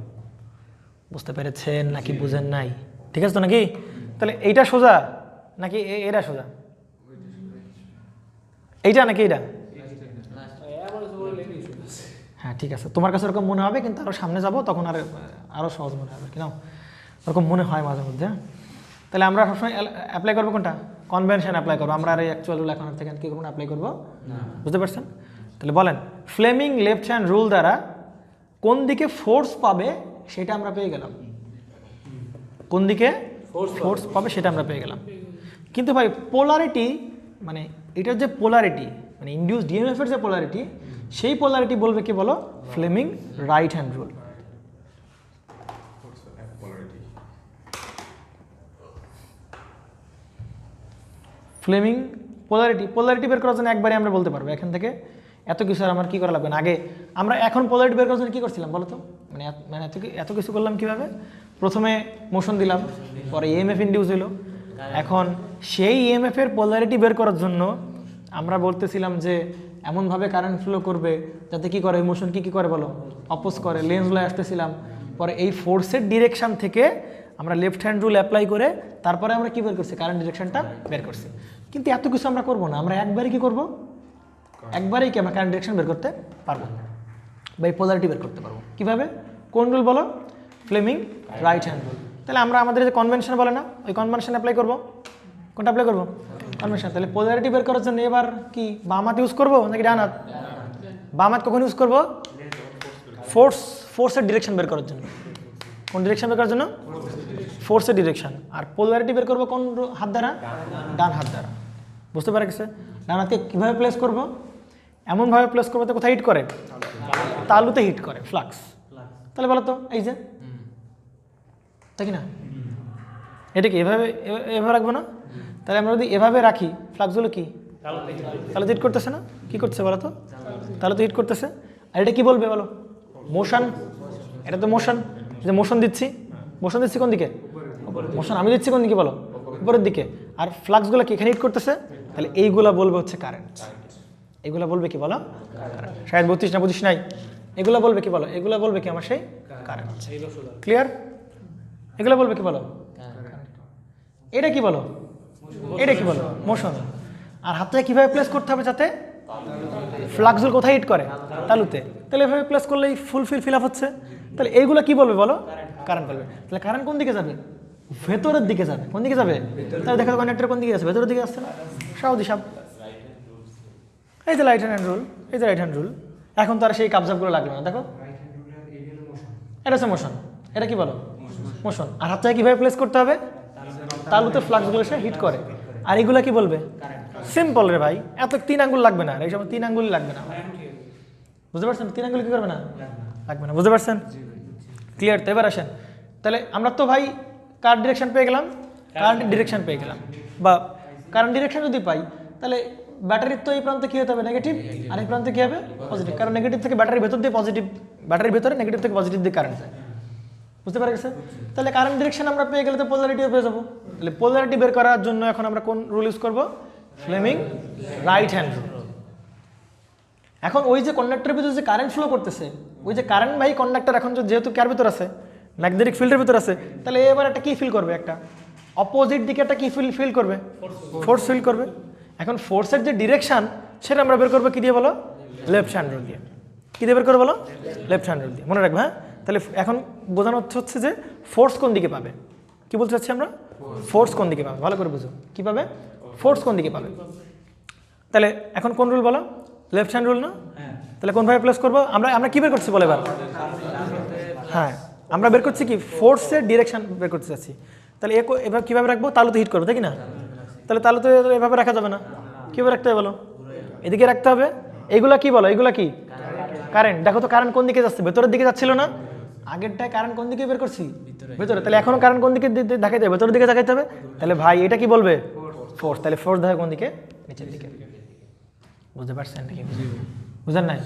বুঝতে পেরেছেন নাকি বুঝেন নাই? ঠিক আছে তো নাকি? তাহলে এইটা সোজা নাকি এটা সোজা? এইটা নাকি এইটা? হ্যাঁ ঠিক আছে, তোমার কাছে ওরকম মনে হবে, কিন্তু আরও সামনে যাব তখন আরও সহজ মনে হবে। কেন ওরকম মনে হয় মাঝে মধ্যে। তাহলে আমরা সবসময় অ্যাপ্লাই করবো কোনটা? কনভেনশন অ্যাপ্লাই করবো। আমরা আর এই অ্যাকচুয়াল রুল এখন থেকে কী করবো না, অ্যাপ্লাই করবো। বুঝতে পারছেন? তাহলে বলেন, ফ্লেমিং লেফট হ্যান্ড রুল দ্বারা কোন দিকে ফোর্স পাবে সেটা আমরা পেয়ে গেলাম। কোন দিকে ফোর্স পাবে সেটা আমরা পেয়ে গেলাম। কিন্তু ভাই পোলারিটি, মানে এটার যে পোলারিটি, মানে ইনডিউস ডিএমএফ এর যে পোলারিটি, সেই পোলারিটি বলবে কি বলো? Fleming right hand rule. Fleming polarity বের করার জন্য একবারে আমরা বলতে পারবো এখান থেকে। এত কিছু আর আমার কী করা লাগবে না। আগে আমরা এখন পোলারিটি বের করার জন্য কী করছিলাম বলো তো? মানে এত কিছু করলাম কীভাবে? প্রথমে মোশন দিলাম, পরে ইএমএফ ইনডিউস হলো। এখন সেই ইএমএফ এর পোলারিটি বের করার জন্য আমরা বলতেছিলাম যে এমনভাবে কারেন্ট ফ্লো করবে যাতে কী করে? মোশন কী করে বলো? অপোজ করে। লেন্স লয়ে আসতেছিলাম, পরে এই ফোর্সের ডিরেকশান থেকে আমরা লেফট হ্যান্ড রুল অ্যাপ্লাই করে তারপরে আমরা কী বের করছি? কারেন্ট ডিরেকশনটা বের করছি। কিন্তু এত কিছু আমরা করবো না, আমরা একবারই কী করবো? একবারেই কি আমরা কারেন্ট ডিরেকশন বের করতে পারবো বা এই পোলারিটি বের করতে পারবো। কীভাবে? কোন রুল বলো? Fleming right hand rule. তাহলে আমরা আমাদের যে কনভেনশন বলে না, ওই কনভেনশন অ্যাপ্লাই করবো। কোনটা অ্যাপ্লাই করবো? কনভেনশন। তাহলে পোলারিটি বের করার জন্য এবার কি বাম হাত ইউজ করবো নাকি ডান হাত? বাম হাত কখন ইউজ করবো? ফোর্সের ডিরেকশন বের করার জন্য। কোন ডিরেকশন বের করার জন্য? ফোর্সের ডিরেকশন। আর পোলারিটি বের করবো কোন হাত দ্বারা? ডান হাত দ্বারা। বুঝতে পারা গেছে? ডান হাতে কীভাবে প্লেস করবো? এমনভাবে প্লেস করবো তো কোথায় হিট করে? তালুতে হিট করে ফ্লাক্স। তাহলে বলো তো, এই যে তাই কি না? এটা কি এভাবে রাখবো না? তাহলে আমরা যদি এভাবে রাখি, ফ্লাক্সগুলো কি তাহলে হিট করতেছে না? কি করতেছে বলো তো? তাহলে তো হিট করতেছে। আর এটা কি বলবে বলো? মোশন। এটা তো মোশন, যে মোশন দিচ্ছি কোন দিকে? মোশন আমি দিচ্ছি কোন দিকে বলো? উপরের দিকে। আর ফ্লাক্সগুলো কি এখানে হিট করতেছে? তাহলে এইগুলা বলবে হচ্ছে কারেন্ট। এগুলা বলবে কি বলো? শায়দ 32 না 25 নাই। এগুলা বলবে কি বলো? এগুলা বলবে কি আমার সেই কারেন্ট। ক্লিয়ার? এগুলা বলবে কি বলো? এটা কি বলো? এটা কি বলো? মোশন। আর হাতটা কিভাবে প্লেস করতে হবে যাতে ফ্লাক্সগুলো কোথায় হিট করে? তালুতে। তাহলে এভাবে প্লেস করলেই ফিল আপ হচ্ছে। তাহলে এইগুলো কি বলবে বলো? কারেন্ট বলবে। তাহলে কারেন্ট কোন দিকে যাবে? ভেতরের দিকে যাবে। কোন দিকে যাবে? তাহলে দেখা কন্ডাক্টর কোন দিকে আছে? ভেতরের দিকে আসছে না? সহজ হিসাব। এই যে রাইট হ্যান্ড রুল, এই যে রাইট হ্যান্ড রুল। এখন তো আর সেই কাবজাবগুলো লাগলো না। দেখো, এটা হচ্ছে মোশন। এটা কি বলো? মোশন। আর হাতটা কিভাবে প্লেস করতে হবে? তালুতে ফ্লাক্সগুলো এসে হিট করে। আর এগুলা কি বলবে? সিম্পল রে ভাই, এত 3 আঙ্গুল লাগবে না। এই সময় 3 আঙ্গুল লাগবে না। বুঝতে পারছেন? 3 আঙ্গুল কি করবে না? লাগবে না। বুঝতে পারছেন? ক্লিয়ার? তো এবার আসেন, তাহলে আমরা তো ভাই কারেন্ট ডিরেকশন পেয়ে গেলাম, কারেন্ট ডিরেকশন পেয়ে গেলাম, বা কারেন্ট ডিরেকশন যদি পাই তাহলে ব্যাটারির তো এই প্রান্তে কী হতে হবে নেগেটিভ, আর এই প্রান্তে কী হবে পজিটিভ, কারণ নেগেটিভ থেকে ব্যাটারির ভেতর দিয়ে পজিটিভ, ব্যাটারির ভেতরে নেগেটিভ থেকে পজিটিভ দিয়ে কারেন্ট যায়। বুঝতে পারা গেছে? তাহলে কারেন্ট ডিরেকশন আমরা পেয়ে গেলে তো পোলারিটিও পেয়ে যাবো। তাহলে পোলারিটি বের করার জন্য এখন আমরা কোন রুল ইউজ করবো? Fleming right hand rule. এখন ওই যে কন্ডাক্টরের ভিতরে যে কারেন্ট ফ্লো করতেছে, ওই যে কারেন্ট বাই কন্ডাক্টর এখন যেহেতু কার ভিতর আছে, ম্যাগনেটিক ফিল্ডের ভিতর আছে, তাহলে এবার একটা কি ফিল করবে? একটা অপোজিট দিকে একটা কি ফিল করবে? ফোর্স ফিল করবে। এখন ফোর্সের যে ডিরেকশন সেটা আমরা বের করবো কি দিয়ে বলো? লেফট হ্যান্ড রুল দিয়ে। কী দিয়ে বের করবো বলো? লেফট হ্যান্ড রুল দিয়ে। মনে রাখবে, হ্যাঁ? তাহলে এখন বোঝানো হচ্ছে যে ফোর্স কোন দিকে পাবে। কি বলতে চাচ্ছি আমরা? ফোর্স কোন দিকে পাবে, ভালো করে বুঝো। কী পাবে? ফোর্স কোন দিকে পাবে। তাহলে এখন কোন রুল বলো? লেফট হ্যান্ড রুল না? তাহলে কোনভাবে প্লেস করবো আমরা? আমরা কী বের করছি বলে এবার? হ্যাঁ, আমরা বের করছি কি? ফোর্সের ডিরেকশন বের করতে চাচ্ছি। তাহলে এবার কীভাবে রাখবো? তালুতে হিট করবো, তাই কি না? তাহলে তালুতে এভাবে রাখা যাবে না। কীভাবে রাখতে হবে বলো? এদিকে রাখতে হবে। এইগুলা কি বলো? এইগুলা কি? কারেন্ট। দেখো তো কারেন্ট কোন দিকে যাচ্ছে? ভেতরের দিকে যাচ্ছিল না? আগেরটায় কারেন্ট কোন দিকে বের করছি? ভেতরে। তাহলে এখনো কারেন্ট কোন দিকে দেখাইতে হবে? ভেতরের দিকে দেখাইতে হবে। তাহলে ভাই এটা কি বলবে? ফোর্স। তাহলে ফোর্স দেখে কোন দিকে? নিচের দিকে। বুঝতে পারছেন নাকি? বুঝলেন নাই?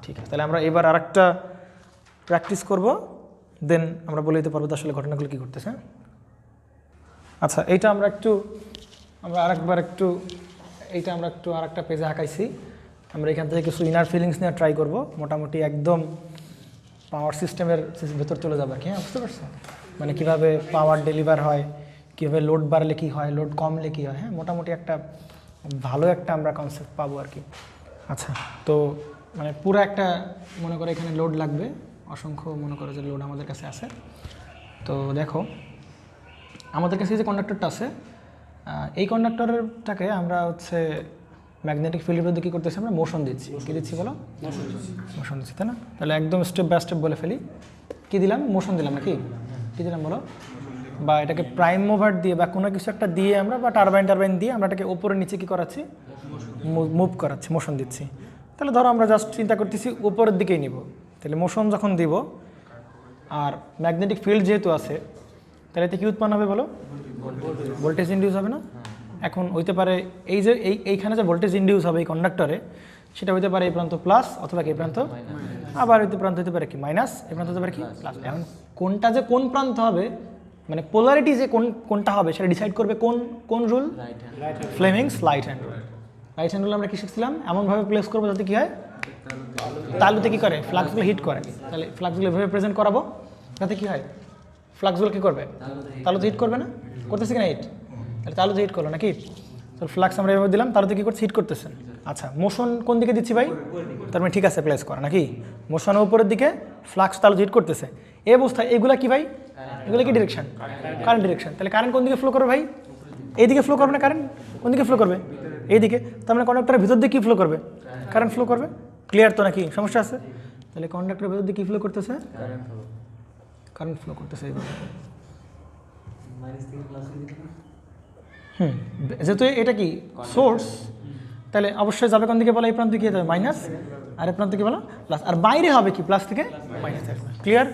ঠিক আছে। তাহলে আমরা এবার আরেকটা প্র্যাকটিস করব, দেন আমরা বলে দিতে পারবো আসলে ঘটনাগুলো কী ঘটতেছে। আচ্ছা, এইটা আমরা আরেকটা পেজে আঁকাইছি। আমরা এখান থেকে কিছু ইনার ফিলিংস নিয়ে ট্রাই করব। মোটামুটি একদম পাওয়ার সিস্টেমের ভেতর চলে যাবে আর কি। হ্যাঁ, বুঝতে পারছো? মানে কীভাবে পাওয়ার ডেলিভার হয়, কীভাবে লোড বাড়লে কী হয়, লোড কমলে কী হয়। হ্যাঁ, মোটামুটি একটা ভালো একটা আমরা কনসেপ্ট পাবো আর কি। আচ্ছা, তো মানে পুরো একটা মনে করে এখানে লোড লাগবে, অসংখ্য মনে করে যে লোড আমাদের কাছে আছে। তো দেখো, আমাদের কাছে যে কন্ডাক্টরটা আছে, এই কন্ডাক্টরটাকে আমরা হচ্ছে ম্যাগনেটিক ফিল্ডের মধ্যে কী করতেছি? আমরা মোশন দিচ্ছি। কী দিচ্ছি বলো? মোশন দিচ্ছি, তাই না? তাহলে একদম স্টেপ বাই স্টেপ বলে ফেলি। কী দিলাম? মোশন দিলাম নাকি? কী দিলাম বলো? বা এটাকে প্রাইম মুভার দিয়ে বা কোনো কিছু একটা দিয়ে আমরা, বা টারবাইন দিয়ে আমরা এটাকে ওপরে নিচে কী করাচ্ছি? মুভ করাচ্ছি, মোশন দিচ্ছি। তাহলে ধরো আমরা জাস্ট চিন্তা করতেছি উপরের দিকেই নিব। তাহলে মোশন যখন দিব আর ম্যাগনেটিক ফিল্ড যেহেতু আছে, তাহলে এতে কী উৎপন্ন হবে বলো? ভোল্টেজ ইন্ডিউস হবে না? এখন হইতে পারে এই যে এইখানে যে ভোল্টেজ ইন্ডিউস হবে এই কন্ডাক্টরে, সেটা হইতে পারে এই প্রান্ত প্লাস অথবা এই প্রান্ত, আবার এই প্রান্ত হতে পারে কি মাইনাস, এই প্রান্ত হতে পারে কি প্লাস। এখন কোনটা যে কোন প্রান্ত হবে, মানে পোলারিটি যে কোনটা হবে সেটা ডিসাইড করবে কোন rule? Fleming's right hand rule. Right hand rule আমরা কি শিখছিলাম? এমনভাবে প্লেস করবো যাতে কি হয়? তালুতে কী করে? ফ্লাক্সগুলো হিট করে। তাহলে ফ্লাক্সগুলো এভাবে প্রেজেন্ট করাবো যাতে কী হয়? ফ্লাক্সগুলো কী করবে? তালুতে হিট করবে না? করতেছে কিনা হিট? তাহলে তালুতে হিট করলো নাকি? তো ফ্লাক্স আমরা এভাবে দিলাম, তালুতে কী করছে? হিট করতেছে। আচ্ছা, মোশন কোন দিকে দিচ্ছি ভাই? তার মানে ঠিক আছে প্লেস করা নাকি? মোশনের উপরের দিকে, ফ্লাক্স তালুতে হিট করতেছে। এই অবস্থায় এগুলা কি ভাই? এগুলো কি ডিরেকশন? Current direction. তাহলে কারেন্ট কোন দিকে ফ্লো করবে ভাই? এইদিকে ফ্লো করবে না? কারেন্ট কোন দিকে ফ্লো করবে? এইদিকে। তার মানে কন্ডাক্টরের ভিতর দিয়ে কী ফ্লো করবে? কারেন্ট ফ্লো করবে। ক্লিয়ার তো নাকি? সমস্যা আছে? তাহলে কন্ডাক্টরের ভিতর দিয়ে কী ফ্লো করতেছে? কারেন্ট ফ্লো করতেছে এইভাবে। যেহেতু এটা কি সোর্স, তাহলে অবশ্যই যাবে কোন দিকে বলো? এই প্রান্ত কি যাবে? মাইনাস। আর এই প্রান্ত কি বলো? প্লাস। আর বাইরে হবে কি? প্লাস থেকে মাইনাস আসবে। ক্লিয়ার?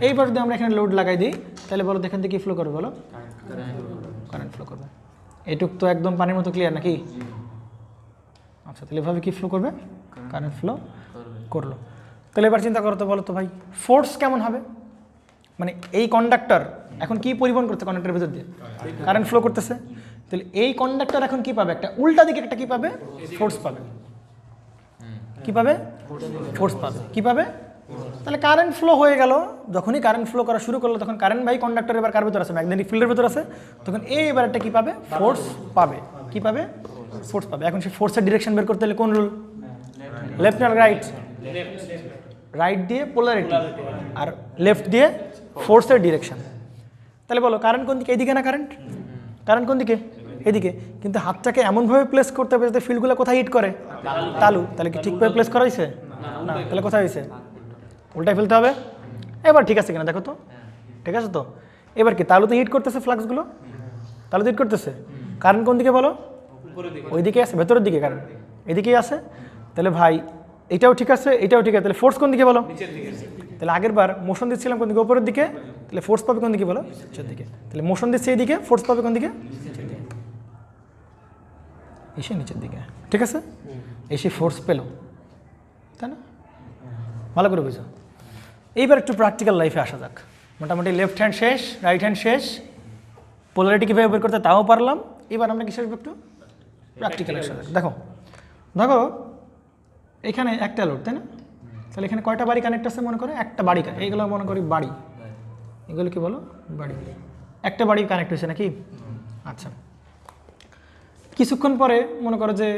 এইবার যদি আমরা এখানে লোড লাগাই দিই, তাহলে বলো এখান থেকে কী ফ্লো করবে বলো? কারেন্ট ফ্লো করবে। এটুক তো একদম পানির মতো ক্লিয়ার নাকি? আচ্ছা, তাহলে এভাবে কি ফ্লো করবে? কারেন্ট ফ্লো করলো। তাহলে এবার চিন্তা করো তো, বলো তো ভাই ফোর্স কেমন হবে? মানে এই কন্ডাক্টর এখন কি পরিবহন করছে? কন্ডাক্টরের ভিতর দিয়ে কারেন্ট ফ্লো করতেছে। তাহলে এই কন্ডাক্টর এখন কি পাবে? একটা উল্টা দিকে একটা কি পাবে? ফোর্স পাবে। কি পাবে? ফোর্স পাবে। কি পাবে? তাহলে কারেন্ট ফ্লো হয়ে গেল। যখনই কারেন্ট ফ্লো করা শুরু করলো, তখন কারেন্ট বাই কন্ডাক্টর এবার কার ভিতর আছে? ম্যাগনেটিক ফিল্ডের ভিতর আছে। তখন এবার একটা কি পাবে? ফোর্স পাবে। কি পাবে? ফোর্স পাবে। এখন সেই ফোর্সের ডিরেকশন বের করতে হলে কোন রুল? লেফট না রাইট? রাইট দিয়ে পোলারিটি, আর লেফট দিয়ে ফোর্সের ডিরেকশন। তাহলে বলো কারেন্ট কোন দিকে? এইদিকে না? কারেন্ট কোন দিকে? এদিকে। কিন্তু হাতটাকে এমনভাবে প্লেস করতে হবে যাতে ফিল্ডগুলো কোথায় হিট করে? তালু। তাহলে কি ঠিকভাবে প্লেস করা হয়েছে? না। তাহলে কোথায় হয়েছে? উল্টায় ফেলতে হবে। এবার ঠিক আছে কিনা দেখো তো? ঠিক আছে তো? এবার কি তালুতে হিট করতেছে? ফ্লাক্সগুলো তালুতে হিট করতেছে। কারেন্ট কোন দিকে বলো? ওই দিকে আছে, ভেতরের দিকে কারেন্ট এদিকেই আছে। তাহলে ভাই এটাও ঠিক আছে, এটাও ঠিক আছে। তাহলে ফোর্স কোন দিকে বলো? তাহলে আগের বার মোশন দিচ্ছিলাম কোন দিকে? উপরের দিকে। তাহলে ফোর্স পাবে কোন দিকে বলো? নিচের দিকে। তাহলে মোশন দিচ্ছে এইদিকে, ফোর্স পাবে কোন দিকে? নিচের দিকে। এসে নিচের দিকে, ঠিক আছে, এসে ফোর্স পেল, তাই না? ভালো করে বুঝো। এইবার একটু প্র্যাকটিক্যাল লাইফে আসা যাক। মোটামুটি লেফট হ্যান্ড শেষ, রাইট হ্যান্ড শেষ, পোলারিটি কীভাবে বের করতে তাও পারলাম। এবার আমরা কিসের একটু প্র্যাকটিক্যাল আসা যাক। দেখো দেখো এখানে একটা লোড, তাই না? তাহলে এখানে কয়টা বাড়ি কানেক্ট আছে মনে করে? একটা বাড়ি, এইগুলো মনে করি বাড়ি, এগুলো কি বলো? বাড়ি। একটা বাড়ি কানেক্ট হয়েছে নাকি? আচ্ছা, কিছুক্ষণ পরে মনে করো যে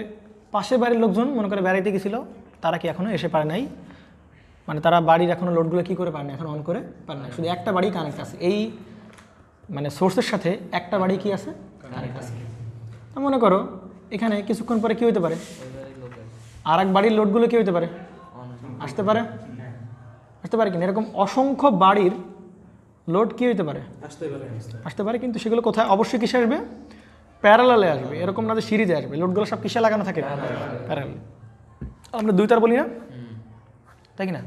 পাশের বাড়ির লোকজন মনে করে বেড়াইতে গেছিলো, তারা কি এখনও এসে পারে নাই, মানে তারা বাড়ির এখনও লোডগুলো কী করে পারে না, এখন অন করে পারে না, শুধু একটা বাড়ি কানেক্ট আছে, এই মানে সোর্সের সাথে একটা বাড়ি কি আছে? কানেক্ট আছে। মনে করো এখানে কিছুক্ষণ পরে কী হতে পারে? আর এক বাড়ির লোডগুলো কী হতে পারে? আসতে পারে, আসতে পারে কিনা? এরকম অসংখ্য বাড়ির লোড কী হতে পারে? আসতে পারে, কিন্তু সেগুলো কোথায়? অবশ্যই কিসে আসবে? প্যারালালে আসবে। এরকম না যে সিরিজে আসবে। লোডগুলো সব কিসে লাগানো থাকে? প্যারালাল। আমরা দুই তার বলি না, তাই কি না?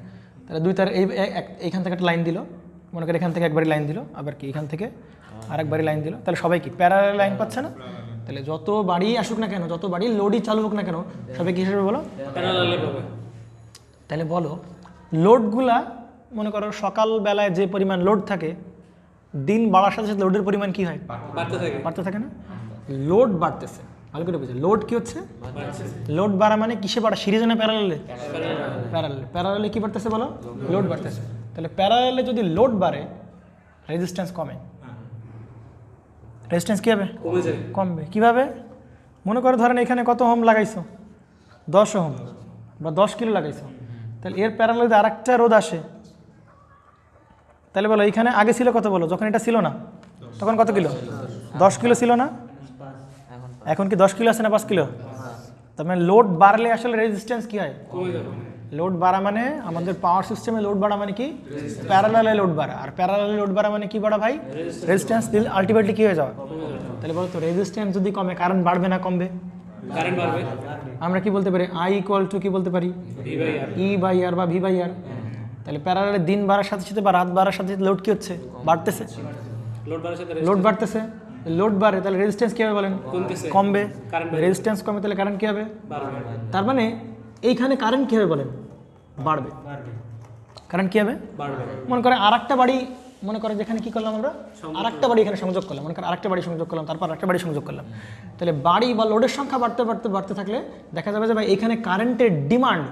তাহলে দুই তার এইখান থেকে একটা লাইন দিল, মনে করি এখান থেকে একবারই লাইন দিল, আবার কি এখান থেকে আরেকবারই লাইন দিল, তাহলে সবাই কি প্যারালাল লাইন পাচ্ছে না? তাহলে যত বাড়ি আসুক না কেন, যত বাড়ি লোডই চালু হোক না কেন, সবাই কি হিসেবে বলো? প্যারালালে পাবে। তাহলে বলো লোডগুলা মনে করো সকালবেলায় যে পরিমাণ লোড থাকে, দিন বাড়ার সাথে সাথে লোডের পরিমাণ কি হয়? বাড়তে থাকে না? লোড বাড়তেছে, ভালো করে বুঝে। লোড কি হচ্ছে? লোড বাড়া মানে কিসে বাড়া? সিরিজে না প্যারালালে? প্যারালালে। প্যারালালে কি বাড়তেছে বলো? লোড বাড়তেছে। তাহলে প্যারালালে যদি লোড বাড়ে, রেজিস্ট্যান্স কমে। রেজিস্ট্যান্স কী হবে? কমবে। কীভাবে? মনে করো ধরেন এখানে কত ওহম লাগাইছো? 10 ওহম বা 10 কিলো লাগাইছো। তাহলে এর প্যারালালে আর একটা রোধ আসে, তাহলে বলো এইখানে আগে ছিল কত? বলো যখন এটা ছিল না তখন কত কিলো? 10 কিলো ছিল না? এখন কি 10 কিলো আছে না 5 কিলো? তার মানে লোড বাড়লে আসলে রেজিস্ট্যান্স কি হয়? লোড বাড়া মানে আমাদের পাওয়ার সিস্টেমে লোড বাড়া মানে কি? প্যারালালে লোড বাড়া। আর প্যারালালে লোড বাড়া মানে কি বাড়া ভাই? রেজিস্ট্যান্স দিল আলটিমেটলি কি হয়ে যাওয়া। তাহলে বলো তো রেজিস্ট্যান্স যদি কমে কারেন্ট বাড়বে না কমবে? কারেন্ট বাড়বে। আমরা কি বলতে পারি? I = কি বলতে পারি? E/R বা V/R। তাহলে প্যারালালে দিন বাড়ার সাথে সাথে বা রাত বাড়ার সাথে সাথে লোড কি হচ্ছে? বাড়তেছে। লোড বাড়তেছে, লোড বাড়ে, তাহলে রেজিস্ট্যান্স কী হবে বলেন? কমবে। রেজিস্ট্যান্স কমে, তাহলে কারেন্ট কী হবে? তার মানে এইখানে কারেন্ট কী হবে বলেন? বাড়বে। কারেন্ট কী হবে? মনে করে আর একটা বাড়ি, মনে করে যেখানে কী করলাম আমরা? আর একটা বাড়ি এখানে সংযোগ করলাম, মনে করে আরেকটা বাড়ি সংযোগ করলাম, তারপর আরেকটা বাড়ি সংযোগ করলাম। তাহলে বাড়ি বা লোডের সংখ্যা বাড়তে বাড়তে বাড়তে থাকলে দেখা যাবে যে ভাই এখানে কারেন্টের ডিমান্ড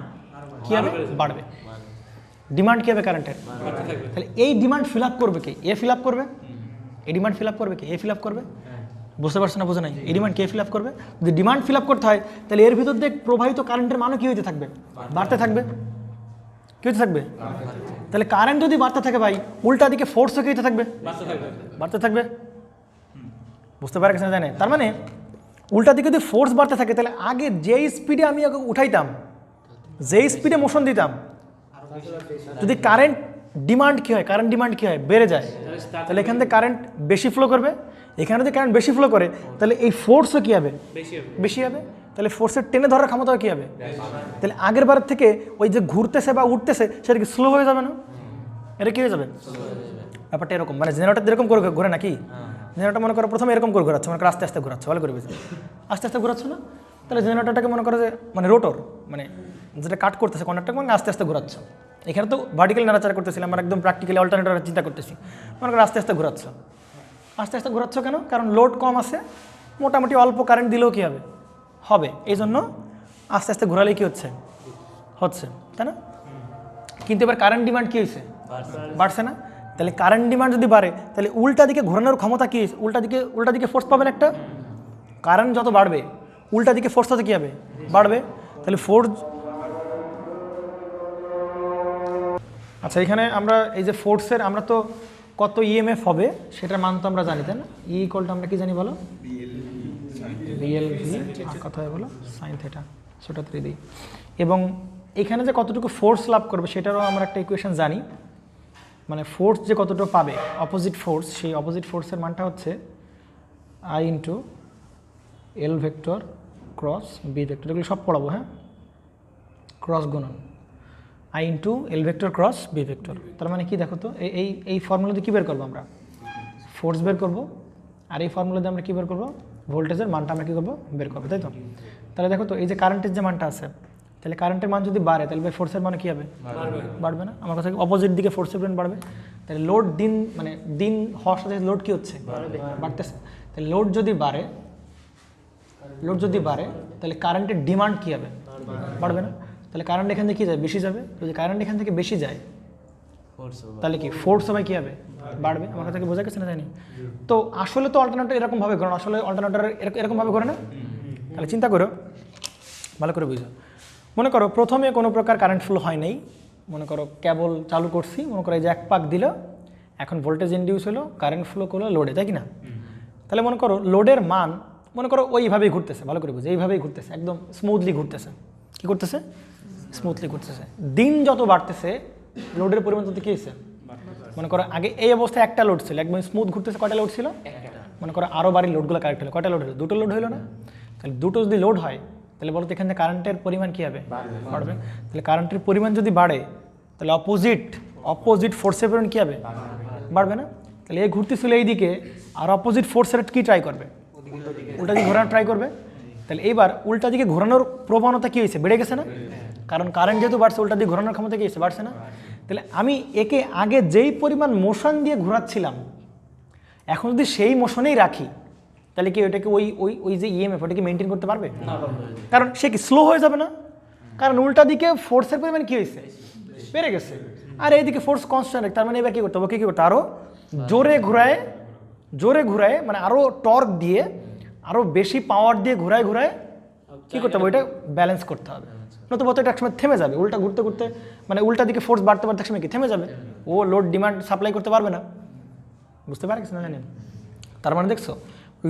কী হবে? বাড়বে। ডিমান্ড কী হবে কারেন্টের? তাহলে এই ডিমান্ড ফিল আপ করবে কে? এ ফিল আপ করবে। এই ডিমান্ড ফিল আপ করবে কে? এ ফিল আপ করবে। বুঝতে পারছো না? বোঝো নাই? এই ডিমান্ড কে ফিল আপ করবে? যদি ডিমান্ড ফিল আপ করতে হয় তাহলে এর ভিতর দিয়ে প্রবাহিত কারেন্টের মানও কী হইতে থাকবে? বাড়তে থাকবে। কী হতে থাকবে? তাহলে কারেন্ট যদি বাড়তে থাকে ভাই, উল্টা দিকে ফোর্সও কী হতে থাকবে? বাড়তে থাকবে। বুঝতে পারা গেছে না? জানে? তার মানে উল্টা দিকে যদি ফোর্স বাড়তে থাকে, তাহলে আগে যেই স্পিডে আমি উঠাইতাম, যেই স্পিডে মোশন দিতাম, যদি কারেন্ট ডিমান্ড কী হয়? কারেন্ট ডিমান্ড কী হয়? বেড়ে যায়। তাহলে এখান থেকে কারেন্ট বেশি ফ্লো করবে। এখানে যদি কারেন্ট বেশি ফ্লো করে তাহলে এই ফোর্সও কী হবে? বেশি হবে। তাহলে ফোর্সের টেনে ধরার ক্ষমতাও কী হবে? তাহলে আগের বার থেকে ওই যে ঘুরতেছে বা উঠতেছে সেটা কি স্লো হয়ে যাবে না? এটা কী হয়ে যাবে? ব্যাপারটা এরকম, মানে জেনারেটর এরকম করে ঘুরে নাকি? জেনারেটর মনে করো প্রথমে এরকম করে ঘোরাচ্ছে, মনে করো আস্তে আস্তে ঘোরাচ্ছে, ভালো করে বুঝবে, আস্তে আস্তে ঘোরাচ্ছে না? তাহলে জেনারেটরটাকে মনে করো যে মানে রোটর, মানে যেটা কাট করতেছে কন্ডাক্টর, মানে আস্তে আস্তে ঘোরাচ্ছে। এখানে তো ভার্টিক্যাল নাড়াচাড়া করতেছিলাম, আমরা একদম প্র্যাকটিক্যালি অল্টারনেটর চিন্তা করতেছি। মনে করো আস্তে আস্তে ঘোরাচ্ছ। আস্তে আস্তে ঘোরাচ্ছ কেন? কারণ লোড কম আছে, মোটামুটি অল্প কারেন্ট দিলেও কী হবে? হবে। এই জন্য আস্তে আস্তে ঘোরালেই কী হচ্ছে? হচ্ছে, তাই না? কিন্তু এবার কারেন্ট ডিমান্ড কী হয়েছে? বাড়ছে না? তাহলে কারেন্ট ডিমান্ড যদি বাড়ে তাহলে উল্টা দিকে ঘোরানোর ক্ষমতা কী? উল্টা দিকে ফোর্স পাবেন একটা। কারেন্ট যত বাড়বে উল্টা দিকে ফোর্স তত কী হবে? বাড়বে। তাহলে ফোর্স, আচ্ছা এখানে আমরা এই যে ফোর্সের আমরা তো কত ইএমএফ হবে সেটার মান তো আমরা জানি, তাই না? = আমরা কি জানি বলো? BLV কথা হয় বলো সাইন থিটা, সেটা 3 দিই। এবং এখানে যে কতটুকু ফোর্স লাভ করবে সেটারও আমরা একটা ইকুয়েশন জানি, মানে ফোর্স যে কতটুকু পাবে অপোজিট ফোর্স, সেই অপোজিট ফোর্সের মানটা হচ্ছে I × L vector cross B vector. এগুলো সব পড়াবো, হ্যাঁ? ক্রস গুণন I × L vector cross B vector. তার মানে কি দেখো তো, এই ফর্মুলা দিয়ে কী বের করবো আমরা? ফোর্স বের করবো। আর এই ফর্মুলা দিয়ে আমরা কী বের করবো? ভোল্টেজের মানটা আমরা কী করবো বের করবো, তাই তো? তাহলে দেখো তো এই যে কারেন্টের যে মানটা আছে, তাহলে কারেন্টের মান যদি বাড়ে তাহলে ফোর্সের মান কী হবে? বাড়বে না? আমার কথা অপোজিট দিকে ফোর্সের মান বাড়বে। তাহলে লোড দিন হওয়ার সাথে লোড কী হচ্ছে? বাড়তেছে। তাহলে লোড যদি বাড়ে তাহলে কারেন্টের ডিমান্ড কী হবে? বাড়বে না? তাহলে কারেন্ট এখান থেকে কী যাবে? বেশি যাবে। যদি কারেন্ট এখান থেকে বেশি যায় তাহলে কি ফোর্স হবে কী হবে? বাড়বে। আমার কথা কি বোঝা গেছে না জানি? তো আসলে তো অল্টারনেটর এরকমভাবে ঘোরে না, আসলে অল্টারনেটর এরকমভাবে ঘোরে না। তাহলে চিন্তা করো, ভালো করে বুঝো। মনে করো প্রথমে কোনো প্রকার কারেন্ট ফ্লো হয় নাই, মনে করো কেবল চালু করছি, মনে করো এই যে এক পাক দিল, এখন ভোল্টেজ ইনডিউস হলো, কারেন্ট ফ্লো করলো লোডে, তাই কি না? তাহলে মনে করো লোডের মান মনে করো ওইভাবেই ঘুরতেছে, ভালো করে বুঝো, এইভাবেই ঘুরতেছে, একদম স্মুথলি ঘুরতেছে। কী করতেছে? স্মুথলি ঘুরতেছে। দিন যত বাড়তেছে লোডের পরিমাণ তত কী হয়েছে? মনে করো আগে এই অবস্থায় একটা লোড ছিল, একদম স্মুথ ঘুরতেছে, কয়টা লোড ছিল? মনে করো আরও বাড়ির লোডগুলো কারেক্ট হলো, কয়টা লোড হলো? দুটো লোড হলো না? তাহলে দুটো যদি লোড হয় তাহলে বলতো এখানে কারেন্টের পরিমাণ কী হবে? বাড়বে। তাহলে কারেন্টের পরিমাণ যদি বাড়ে তাহলে অপোজিট ফোর্সের পরিমাণ কী হবে? বাড়বে না? তাহলে এই ঘুরতেছিল এই দিকে, আর অপোজিট ফোর্সের কী ট্রাই করবে? উল্টা দিকে ঘোরানোর ট্রাই করবে। তাহলে এইবার উল্টা দিকে ঘোরানোর প্রবণতা কী হয়েছে? বেড়ে গেছে না? কারণ কারেন্ট যেহেতু বাড়ছে, উল্টা দিকে ঘোরানোর ক্ষমতা কী হয়েছে? বাড়ছে না? তাহলে আমি একে আগে যেই পরিমাণ মোশন দিয়ে ঘোরাচ্ছিলাম এখন যদি সেই মোশনেই রাখি তাহলে কি ওইটাকে ওই যে ইএমএফ ওটাকে মেনটেন করতে পারবে? কারণ সে কি স্লো হয়ে যাবে না? কারণ উল্টা দিকে ফোর্সের পরিমাণ কী হয়েছে? বেড়ে গেছে। আর এইদিকে ফোর্স কনস্ট্যান্ট, তার মানে এবার কী করতে হবে? কী করতে? আরও জোরে ঘুরায় মানে আরও টর্ক দিয়ে, আরও বেশি পাওয়ার দিয়ে ঘুরায় কী করতে হবে? ওইটা ব্যালেন্স করতে হবে। নতুবা তো এটা একসময় থেমে যাবে, উল্টা ঘুরতে ঘুরতে মানে উল্টা দিকে ফোর্স বাড়তে একসময় কি থেমে যাবে, ও লোড ডিমান্ড সাপ্লাই করতে পারবে না। বুঝতে পারছি না জানেন? তার মানে দেখছো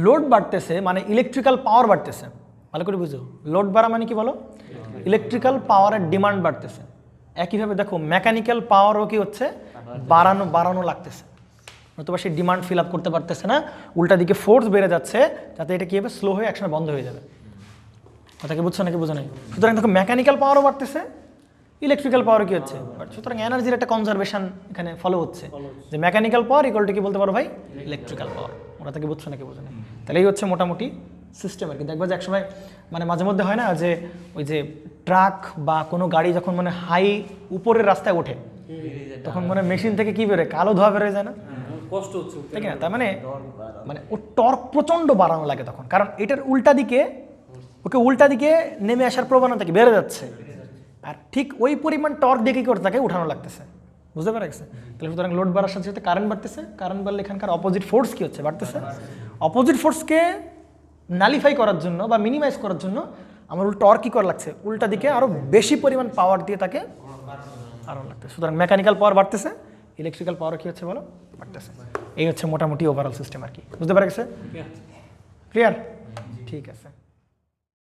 লোড বাড়তেছে মানে ইলেকট্রিক্যাল পাওয়ার বাড়তেছে। ভালো করে বুঝো, লোড বাড়া মানে কি বলো? ইলেকট্রিক্যাল পাওয়ারের ডিমান্ড বাড়তেছে। একইভাবে দেখো মেকানিক্যাল পাওয়ারও কি হচ্ছে? বাড়ানো লাগতেছে, নতুবা সেই ডিমান্ড ফিল আপ করতে পারতেছে না, উল্টা দিকে ফোর্স বেড়ে যাচ্ছে, যাতে এটা কী হবে? স্লো হয়ে একসময় বন্ধ হয়ে যাবে। কথা কি বুঝছো নাকি বুঝো নাই? সুতরাং দেখো মেকানিক্যাল পাওয়ারও বাড়তেছে, ইলেকট্রিক্যাল পাওয়ারও কি হচ্ছে? সুতরাং এনার্জির একটা কনজারভেশন এখানে ফলো হচ্ছে, যে মেকানিক্যাল পাওয়ার ইকুয়াল টু কি বলতে পারো ভাই? Electrical power. ওটা থেকে বুঝছো নাকি বুঝো নাই? তাহলে এই হচ্ছে মোটামুটি সিস্টেম আর কি। দেখবা যে একসময় মানে মাঝে মধ্যে হয় না যে ওই যে ট্রাক বা কোনো গাড়ি যখন মানে হাই উপরের রাস্তায় ওঠে তখন মানে মেশিন থেকে কি বেরোয়? কালো ধোয়া বেরোয় যায় না? কষ্ট হচ্ছে, ঠিক না? তার মানে ও টর্ক প্রচণ্ড বাড়ানো লাগে তখন, কারণ এটার উল্টা দিকে উল্টা দিকে নেমে আসার প্রবণতা কি বেড়ে যাচ্ছে, আর ঠিক ওই পরিমাণ টর্ক দিয়ে কী করতে তাকে উঠানো লাগতেছে। বুঝতে পারা গেছে? তাহলে সুতরাং লোড বাড়ার সাথে সাথে কারেন্ট বাড়তেছে, কারেন্ট বাড়লে এখানকার অপোজিট ফোর্স কী হচ্ছে? বাড়তেছে। অপোজিট ফোর্সকে নালিফাই করার জন্য বা মিনিমাইজ করার জন্য আমার টর্ক কী করা লাগছে? উল্টা দিকে আরও বেশি পরিমাণ পাওয়ার দিয়ে তাকে আরও লাগতেছে। সুতরাং মেকানিক্যাল পাওয়ার বাড়তেছে, ইলেকট্রিক্যাল পাওয়ার কী হচ্ছে বলো? বাড়তেছে। এই হচ্ছে মোটামুটি ওভারঅল সিস্টেম আর কি। বুঝতে পারা গেছে? ক্লিয়ার? ঠিক আছে।